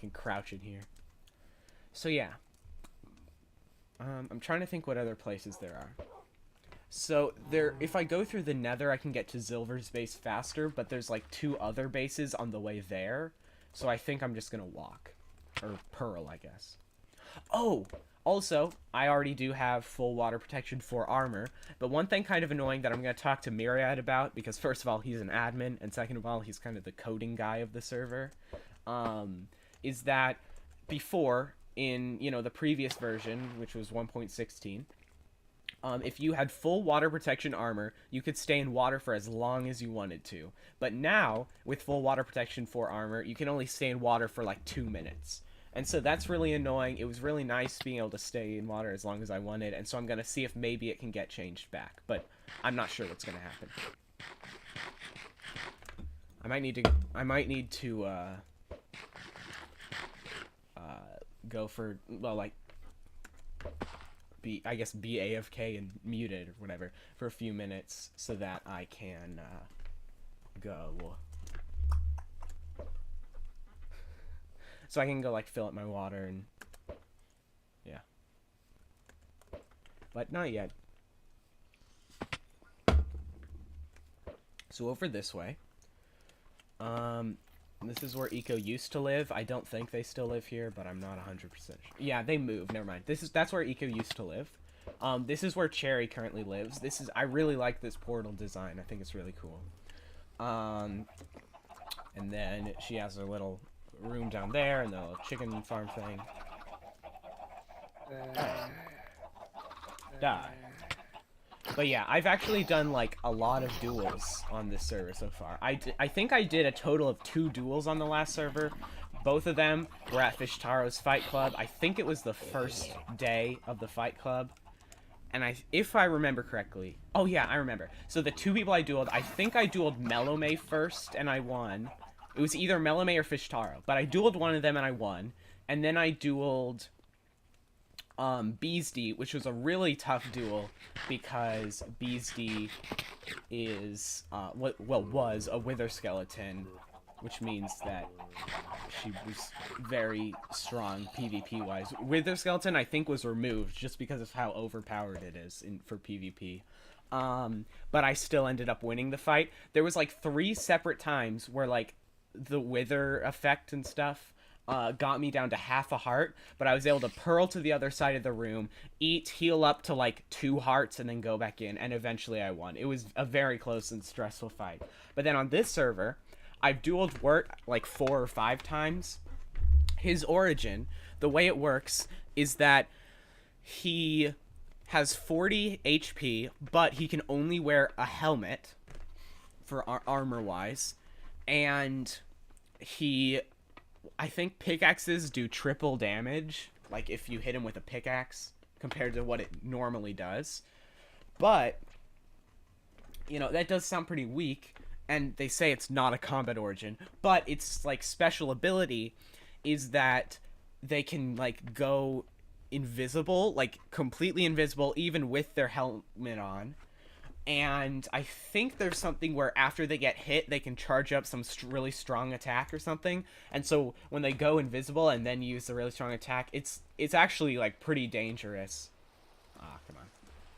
[SPEAKER 1] can crouch in here. So yeah. I'm trying to think what other places there are. So if I go through the Nether, I can get to Zilver's base faster, but there's like 2 other bases on the way there. So I think I'm just gonna walk. Or Pearl, I guess. Oh! Also, I already do have full water protection for armor, but one thing kind of annoying that I'm going to talk to Myriad about, because first of all, he's an admin, and second of all, he's kind of the coding guy of the server, is that before, in, you know, the previous version, which was 1.16, if you had full water protection armor, you could stay in water for as long as you wanted to. But now, with full water protection for armor, you can only stay in water for like 2 minutes. And so that's really annoying. It was really nice being able to stay in water as long as I wanted, and so I'm going to see if maybe it can get changed back, but I'm not sure what's going to happen. I might need to go for, well, like, be AFK and muted or whatever for a few minutes so that I can go. So I can go, like, fill up my water and, yeah. But not yet. So over this way. This is where Eco used to live. I don't think they still live here, but I'm not 100% sure. Yeah, they moved. Never mind. That's where Eco used to live. This is where Cherry currently lives. I really like this portal design. I think it's really cool. And then she has her little room down there and the little chicken farm thing. Die. But yeah, I've actually done, like, a lot of duels on this server so far. I think I did a total of 2 duels on the last server. Both of them were at Fishtaro's Fight Club. I think it was the first day of the Fight Club. And if I remember correctly... Oh, yeah, I remember. So the 2 people I dueled, I think I dueled Melome first, and I won. It was either Melome or Fishtaro. But I dueled one of them, and I won. And then I dueled... Beesdy, which was a really tough duel because Beesdy is was a wither skeleton, which means that she was very strong PvP wise. Wither skeleton I think was removed just because of how overpowered it is for PvP. But I still ended up winning the fight. There was like 3 separate times where like the wither effect and stuff got me down to half a heart, but I was able to pearl to the other side of the room, heal up to like 2 hearts, and then go back in, and eventually I won. It was a very close and stressful fight. But then on this server, I've dueled Wirt like 4 or 5 times. His origin, the way it works, is that he has 40 HP, but he can only wear a helmet for armor-wise, and I think pickaxes do triple damage, like if you hit him with a pickaxe, compared to what it normally does. But, you know, that does sound pretty weak, and they say it's not a combat origin, but its, like, special ability is that they can, like, go invisible, like, completely invisible, even with their helmet on. And I think there's something where after they get hit, they can charge up some really strong attack or something. And so when they go invisible and then use the really strong attack, it's actually, like, pretty dangerous. Ah, come on.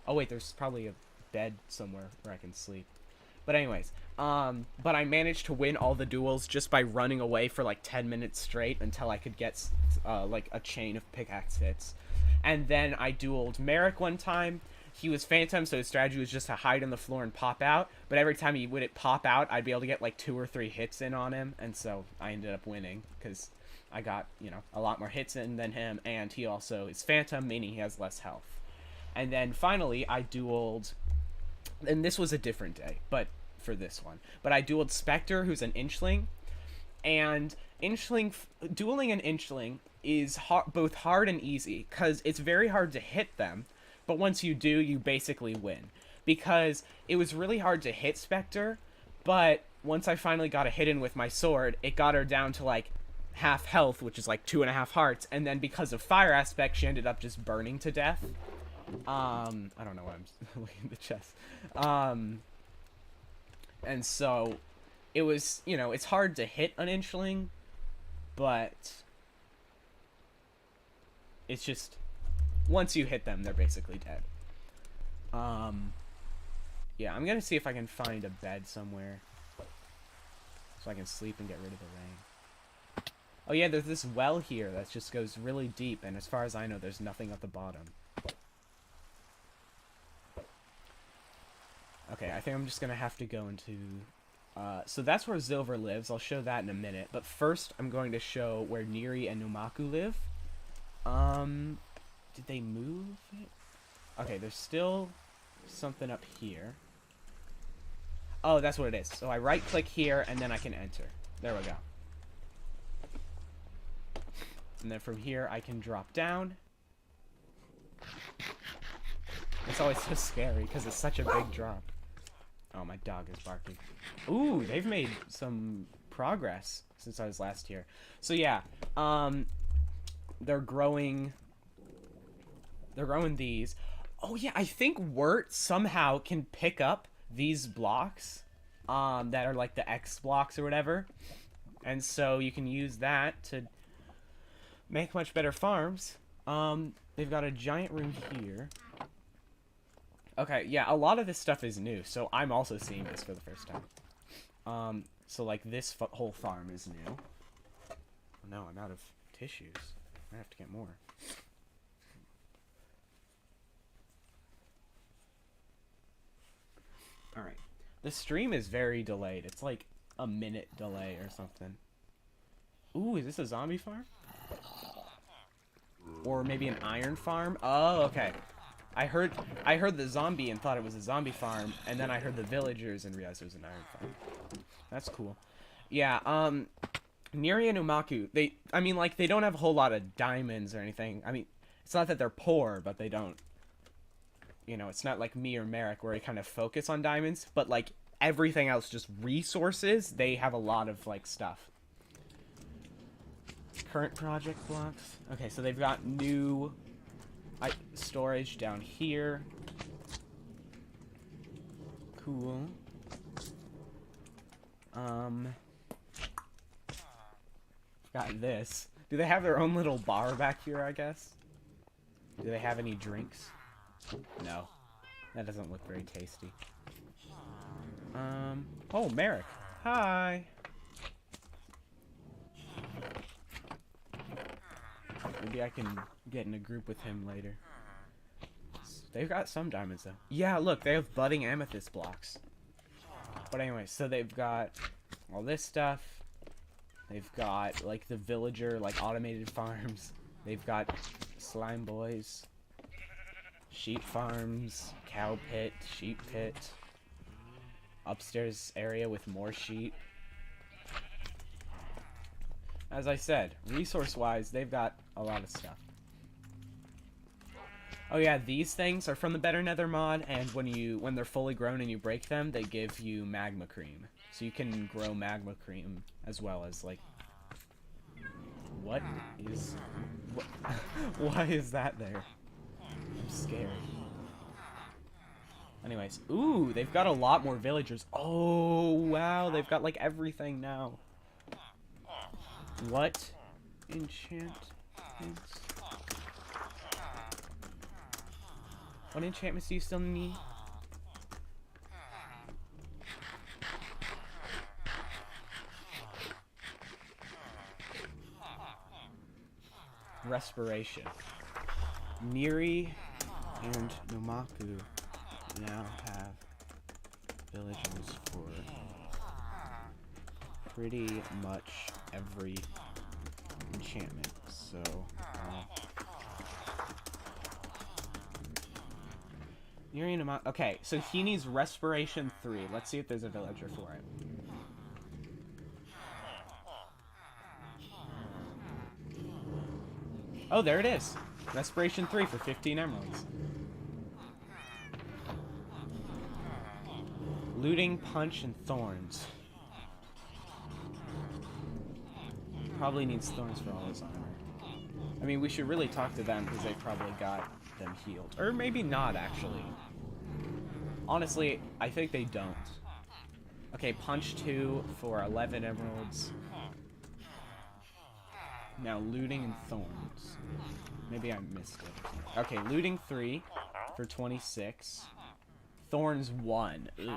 [SPEAKER 1] Oh, wait, there's probably a bed somewhere where I can sleep. But anyways, but I managed to win all the duels just by running away for, like, 10 minutes straight until I could get, like, a chain of pickaxe hits. And then I dueled Merrick one time. He was Phantom, so his strategy was just to hide on the floor and pop out. But every time he would pop out, I'd be able to get like 2 or 3 hits in on him. And so I ended up winning because I got, you know, a lot more hits in than him. And he also is Phantom, meaning he has less health. And then finally, I dueled... And this was a different day, but for this one. But I dueled Spectre, who's an Inchling. And dueling an Inchling is both hard and easy because it's very hard to hit them. But once you do, you basically win. Because it was really hard to hit Spectre, but once I finally got a hit in with my sword, it got her down to, like, half health, which is, like, 2.5 hearts. And then because of fire aspect, she ended up just burning to death. I don't know why I'm looking at the chest. And so, it was, you know, it's hard to hit an Inchling, but it's just... Once you hit them, they're basically dead. Yeah, I'm gonna see if I can find a bed somewhere. So I can sleep and get rid of the rain. Oh yeah, there's this well here that just goes really deep, and as far as I know, there's nothing at the bottom. Okay, I think I'm just gonna have to go into... so that's where Zilver lives. I'll show that in a minute. But first, I'm going to show where Neri and Nomaku live. Did they move it? Okay, there's still something up here. Oh, that's what it is. So I right-click here, and then I can enter. There we go. And then from here, I can drop down. It's always so scary because it's such a big drop. Oh, my dog is barking. Ooh, they've made some progress since I was last here. So yeah, they're growing these. Oh yeah, I think Wirt somehow can pick up these blocks that are like the X blocks or whatever. And so you can use that to make much better farms. They've got a giant room here. Okay, yeah, a lot of this stuff is new, so I'm also seeing this for the first time. So like this whole farm is new. Oh, no, I'm out of tissues. I have to get more. Alright. The stream is very delayed. It's like a minute delay or something. Ooh, is this a zombie farm? Or maybe an iron farm? Oh, okay. I heard the zombie and thought it was a zombie farm, and then I heard the villagers and realized it was an iron farm. That's cool. Yeah, Neri and Umaku, they don't have a whole lot of diamonds or anything. I mean, it's not that they're poor, but they don't, you know, it's not like me or Merrick where we kind of focus on diamonds, but like everything else, just resources, they have a lot of like stuff. Current project blocks. Okay, so they've got new storage down here. Cool. Got this. Do they have their own little bar back here, I guess? Do they have any drinks? No. That doesn't look very tasty. Oh, Merrick. Hi. Maybe I can get in a group with him later. They've got some diamonds, though. Yeah, look, they have budding amethyst blocks. But anyway, so they've got all this stuff. They've got, like, the villager, like, automated farms. They've got slime boys. Sheep farms. Cow pit. Sheep pit. Upstairs area with more sheep. As I said, resource-wise, they've got a lot of stuff. Oh yeah, these things are from the Better Nether mod, and when they're fully grown and you break them, they give you magma cream. So you can grow magma cream as well as like. What why is that there? I'm scared. Anyways, ooh, they've got a lot more villagers. Oh wow, they've got like everything now. What enchantments? What enchantments do you still need? Respiration. Neri and Nomaku now have villagers for pretty much every enchantment, so Neri and Nomaku. Okay, so he needs Respiration 3. Let's see if there's a villager for it. Oh, there it is. Respiration 3 for 15 emeralds. Looting, punch, and thorns. Probably needs thorns for all his armor. I mean, we should really talk to them because they probably got them healed. Or maybe not, actually. Honestly, I think they don't. Okay, punch 2 for 11 emeralds. Now, looting and thorns. Maybe I missed it. Okay, looting 3 for 26. Thorns 1. Ooh.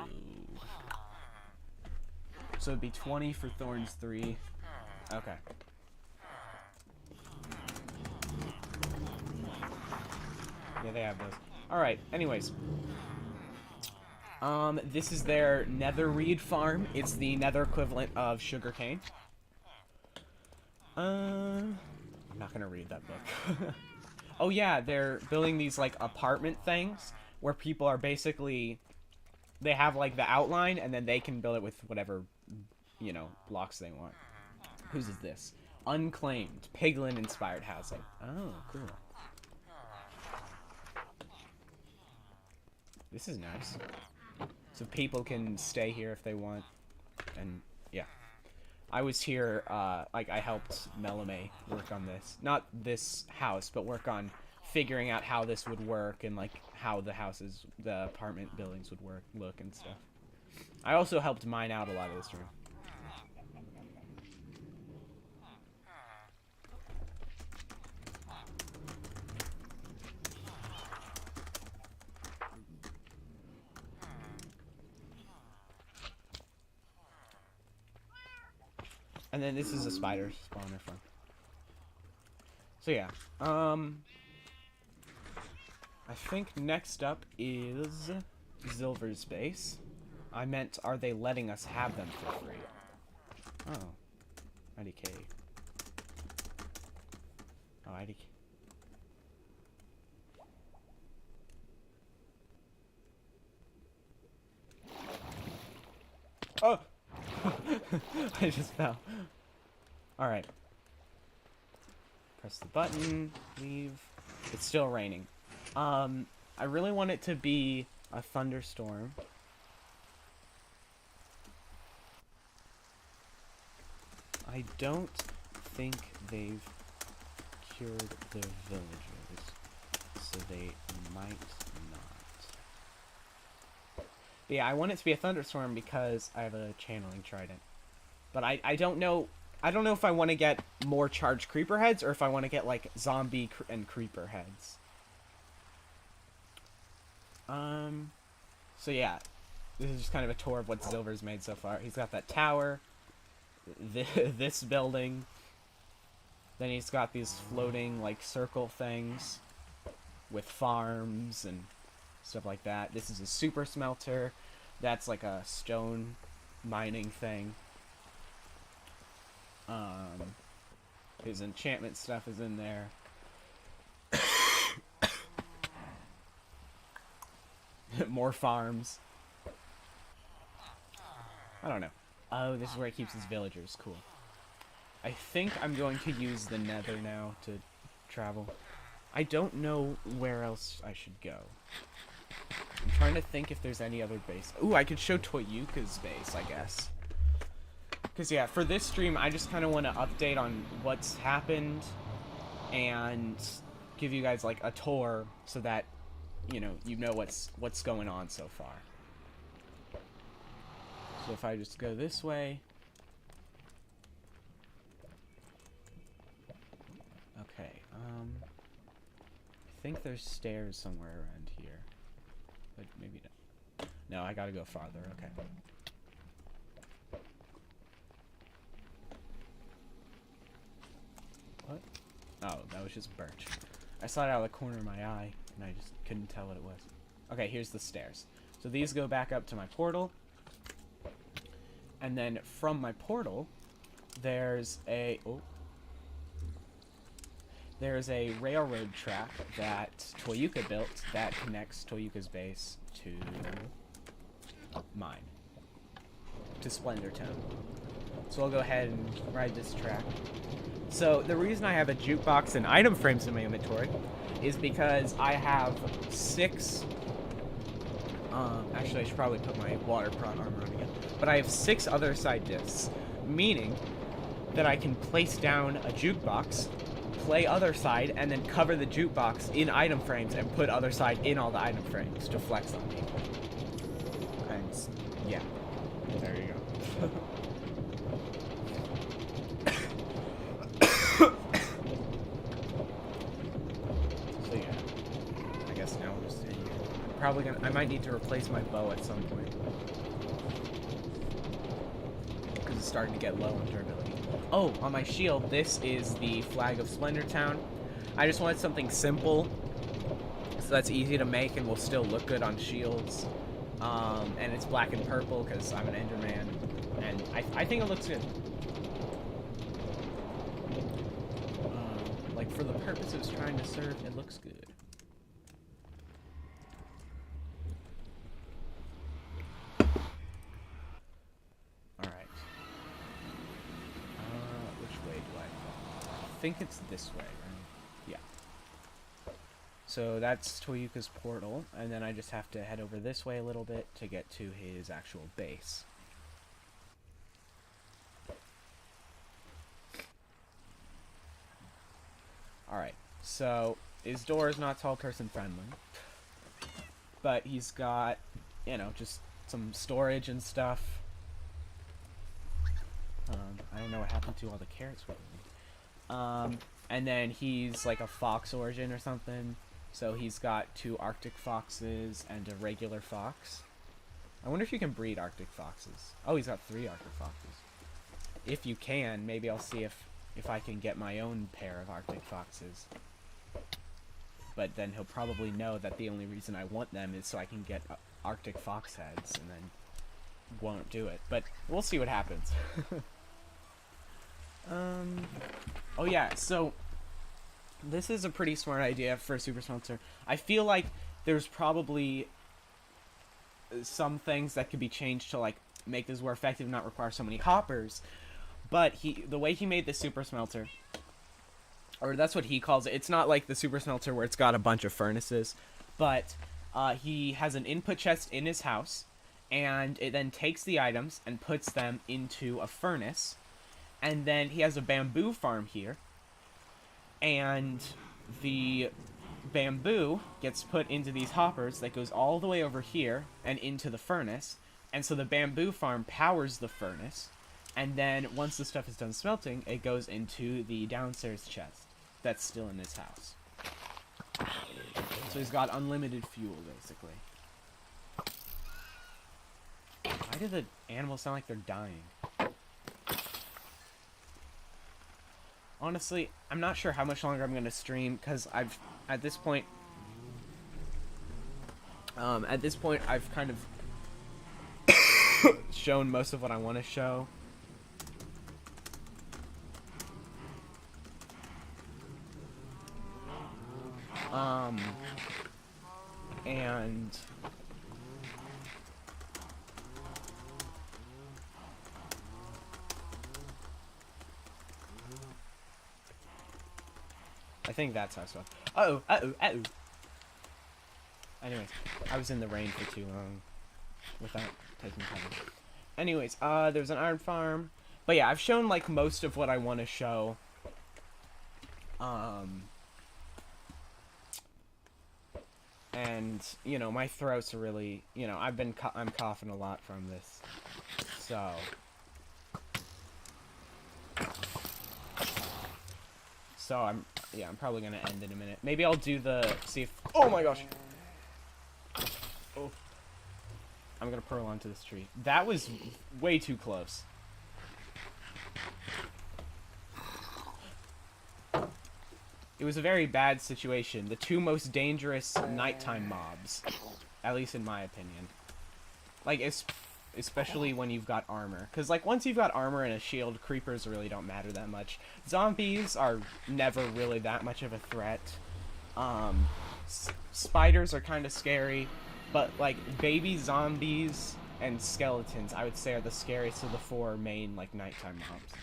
[SPEAKER 1] So it'd be 20 for thorns 3. Okay. Yeah, they have those. Alright, anyways. This is their nether reed farm. It's the nether equivalent of sugarcane. I'm not gonna read that book. Oh yeah, they're building these like apartment things where people are basically, they have like the outline and then they can build it with whatever, you know, blocks they want. Whose is this? Unclaimed. Piglin-inspired housing. Oh, cool. This is nice. So people can stay here if they want. And, yeah. I was here, like, I helped Melame work on this. Not this house, but work on figuring out how this would work and, like, how the apartment buildings would look and stuff. I also helped mine out a lot of this room. And then this is a spider spawner farm. So yeah, I think next up is Zilver's base. I meant, are they letting us have them for free? Oh, IDK. Oh, IDK. Oh! I just fell. Alright. Press the button, leave. It's still raining. I really want it to be a thunderstorm. I don't think they've cured their villagers, so they might not. But yeah, I want it to be a thunderstorm because I have a channeling trident. But I don't know. I don't know if I want to get more charged creeper heads or if I want to get like zombie and creeper heads. So yeah, this is just kind of a tour of what Zilver's made so far. He's got that tower, this building, then he's got these floating like circle things with farms and stuff like that. This is a super smelter. That's like a stone mining thing. His enchantment stuff is in there. More farms. I don't know. Oh, this is where he keeps his villagers. Cool. I think I'm going to use the nether now to travel. I don't know where else I should go. I'm trying to think if there's any other base. Ooh, I could show Toyuka's base, I guess. Because, yeah, for this stream, I just kind of want to update on what's happened and give you guys, like, a tour so that, you know what's going on so far. So if I just go this way... Okay, I think there's stairs somewhere around here. But maybe not. No, I gotta go farther, okay. What? Oh, that was just birch. I saw it out of the corner of my eye, and I just couldn't tell what it was. Okay, here's the stairs. So these go back up to my portal. And then from my portal, there's a... Oh. There's a railroad track that Toyuka built that connects Toyuka's base to mine. To Splendor Town. So I'll go ahead and ride this track. So the reason I have a jukebox and item frames in my inventory is because I have 6... actually I should probably put my water prot armor on again. But I have 6 other side discs, meaning that I can place down a jukebox, play other side, and then cover the jukebox in item frames and put other side in all the item frames to flex on me. And yeah, there you go. So yeah, I guess now we're just in here. Probably I might need to replace my bow at some point. Because it's starting to get low on durability. Oh, on my shield, this is the flag of Splendor Town. I just wanted something simple, so that's easy to make and will still look good on shields. And it's black and purple because I'm an Enderman, and I think it looks good. Like, for the purpose it's trying to serve, it looks good. Alright. Which way do I think it's this way, right? Yeah. So that's Toyuka's portal, and then I just have to head over this way a little bit to get to his actual base. Alright, so his door is not tall person friendly, but he's got, you know, just some storage and stuff. I don't know what happened to all the carrots with me. And then he's like a fox origin or something. So he's got 2 Arctic foxes and a regular fox. I wonder if you can breed Arctic foxes. Oh, he's got 3 Arctic foxes. If you can, maybe I'll see if I can get my own pair of Arctic foxes. But then he'll probably know that the only reason I want them is so I can get Arctic fox heads, and then won't do it. But we'll see what happens. Oh yeah, so this is a pretty smart idea for a super smelter. I feel like there's probably some things that could be changed to like make this more effective and not require so many hoppers. But the way he made the super smelter, or that's what he calls it. It's not like the super smelter where it's got a bunch of furnaces, but he has an input chest in his house, and it then takes the items and puts them into a furnace. And then he has a bamboo farm here, and the bamboo gets put into these hoppers that goes all the way over here and into the furnace. And so the bamboo farm powers the furnace, and then once the stuff is done smelting, it goes into the downstairs chest that's still in his house. So he's got unlimited fuel, basically. Why do the animals sound like they're dying? Honestly, I'm not sure how much longer I'm going to stream, because at this point, I've kind of shown most of what I want to show. And I think that's how it's done. Uh-oh. Anyways, I was in the rain for too long without taking cover. Anyways, there's an iron farm. But yeah, I've shown, like, most of what I want to show. And, you know, my throat's really, you know, I'm coughing a lot from this. So I'm probably gonna end in a minute. Maybe I'll do see if, oh my gosh. Oh. I'm gonna pearl onto this tree. That was way too close. It was a very bad situation. The 2 most dangerous nighttime mobs, at least in my opinion. Like, especially when you've got armor. Because, like, once you've got armor and a shield, creepers really don't matter that much. Zombies are never really that much of a threat. Spiders are kind of scary. But, like, baby zombies and skeletons, I would say, are the scariest of the 4 main, like, nighttime mobs.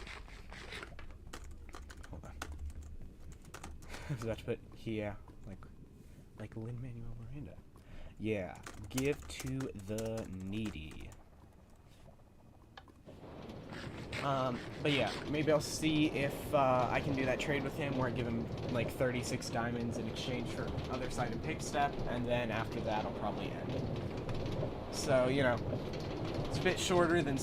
[SPEAKER 1] Hold on. I was about to put here, like Lin-Manuel Miranda. Yeah, give to the needy. But yeah, maybe I'll see if I can do that trade with him where I give him like 36 diamonds in exchange for other side and pick step, and then after that I'll probably end. So, you know, it's a bit shorter than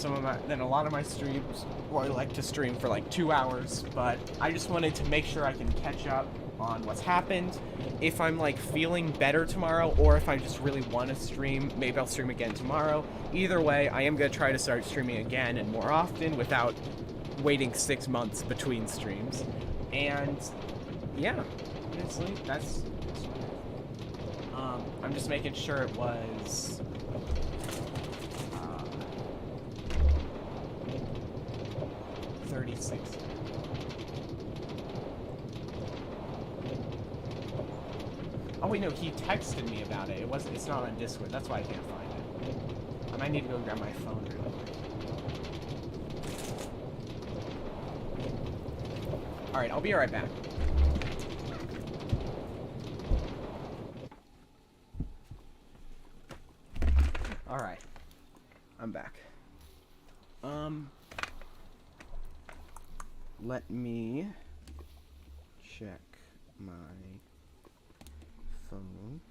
[SPEAKER 1] than a lot of my streams where I like to stream for like 2 hours, but I just wanted to make sure I can catch up on what's happened. If I'm like feeling better tomorrow, or if I just really want to stream, maybe I'll stream again tomorrow. Either way, I am going to try to start streaming again and more often without waiting 6 months between streams. And yeah, honestly, that's I'm just making sure it was 36. Oh wait, no, he texted me about it. It's not on Discord. That's why I can't find it. I might need to go grab my phone really quick. Alright, I'll be right back. Alright. I'm back. Let me check my phone.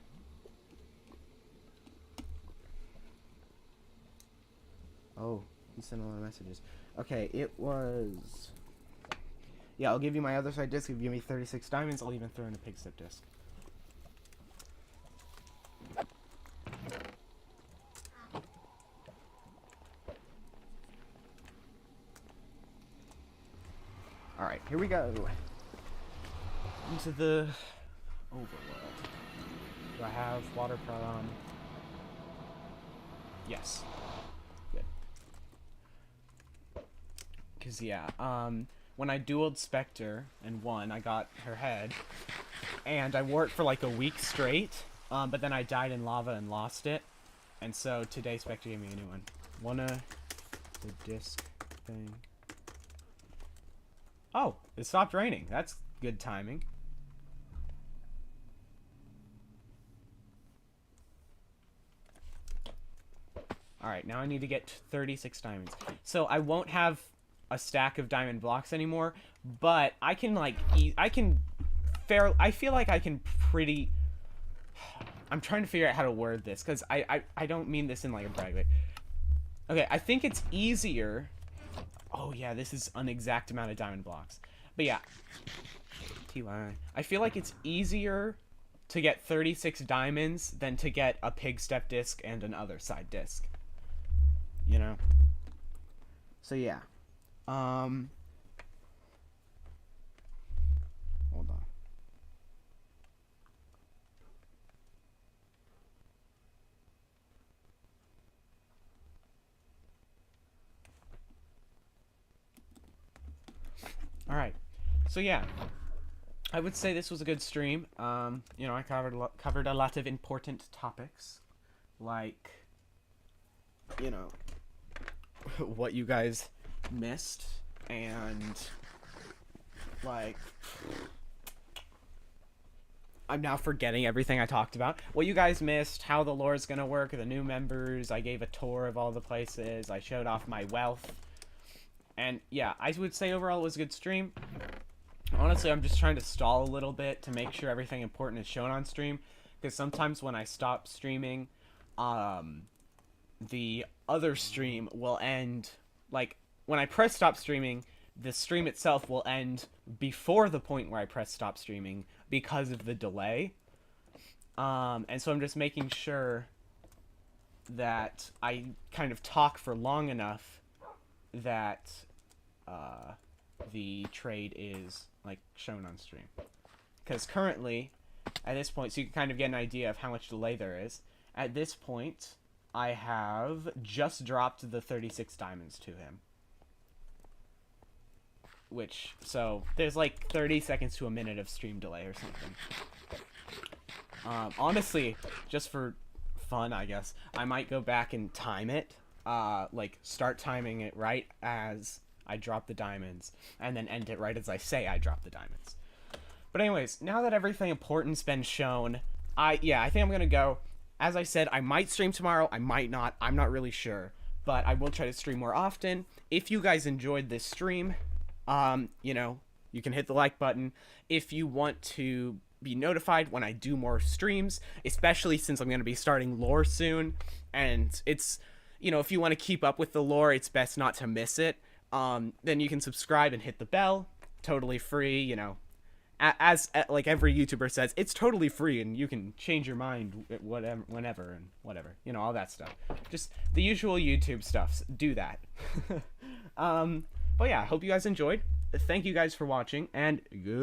[SPEAKER 1] Oh, he sent a lot of messages. Okay, it was... Yeah, I'll give you my other side disc. If you give me 36 diamonds, I'll even throw in a pig step disc. Alright, here we go. Into the overworld. Do I have water prom? Yes. Good. Cause yeah, when I dueled Spectre and won, I got her head. And I wore it for like a week straight. But then I died in lava and lost it. And so today Spectre gave me a new one. Wanna the disc thing. Oh, it stopped raining. That's good timing. Alright, now I need to get 36 diamonds. So I won't have a stack of diamond blocks anymore, but I can like I feel like I can pretty... I'm trying to figure out how to word this, because I don't mean this in like a brag way. Okay, I think it's easier... Oh yeah, this is an exact amount of diamond blocks. But yeah, TY. I feel like it's easier to get 36 diamonds than to get a pig step disc and an other side disc. You know? So yeah. Hold on. Alright, so yeah, I would say this was a good stream. You know, I covered a lot of important topics, like, you know, what you guys missed, and, like, I'm now forgetting everything I talked about. What you guys missed, how the lore is gonna work, the new members, I gave a tour of all the places, I showed off my wealth. And yeah, I would say overall it was a good stream. Honestly, I'm just trying to stall a little bit to make sure everything important is shown on stream. Because sometimes when I stop streaming, the other stream will end... Like, when I press stop streaming, the stream itself will end before the point where I press stop streaming because of the delay. And so I'm just making sure that I kind of talk for long enough that the trade is like shown on stream, because currently at this point, so you can kind of get an idea of how much delay there is. At this point, I have just dropped the 36 diamonds to him, which, so there's like 30 seconds to a minute of stream delay or something. Honestly, just for fun, I guess I might go back and time it. Like, start timing it right as I drop the diamonds, and then end it right as I say I drop the diamonds. But anyways, now that everything important's been shown, I think I'm gonna go. As I said, I might stream tomorrow, I might not, I'm not really sure, but I will try to stream more often. If you guys enjoyed this stream, you know, you can hit the like button. If you want to be notified when I do more streams, especially since I'm gonna be starting lore soon, and it's... You know, if you want to keep up with the lore, it's best not to miss it. Then you can subscribe and hit the bell. Totally free, you know. As like every YouTuber says, it's totally free, and you can change your mind whatever, whenever, and whatever. You know, all that stuff. Just the usual YouTube stuff. Do that. But yeah, I hope you guys enjoyed. Thank you guys for watching, and good.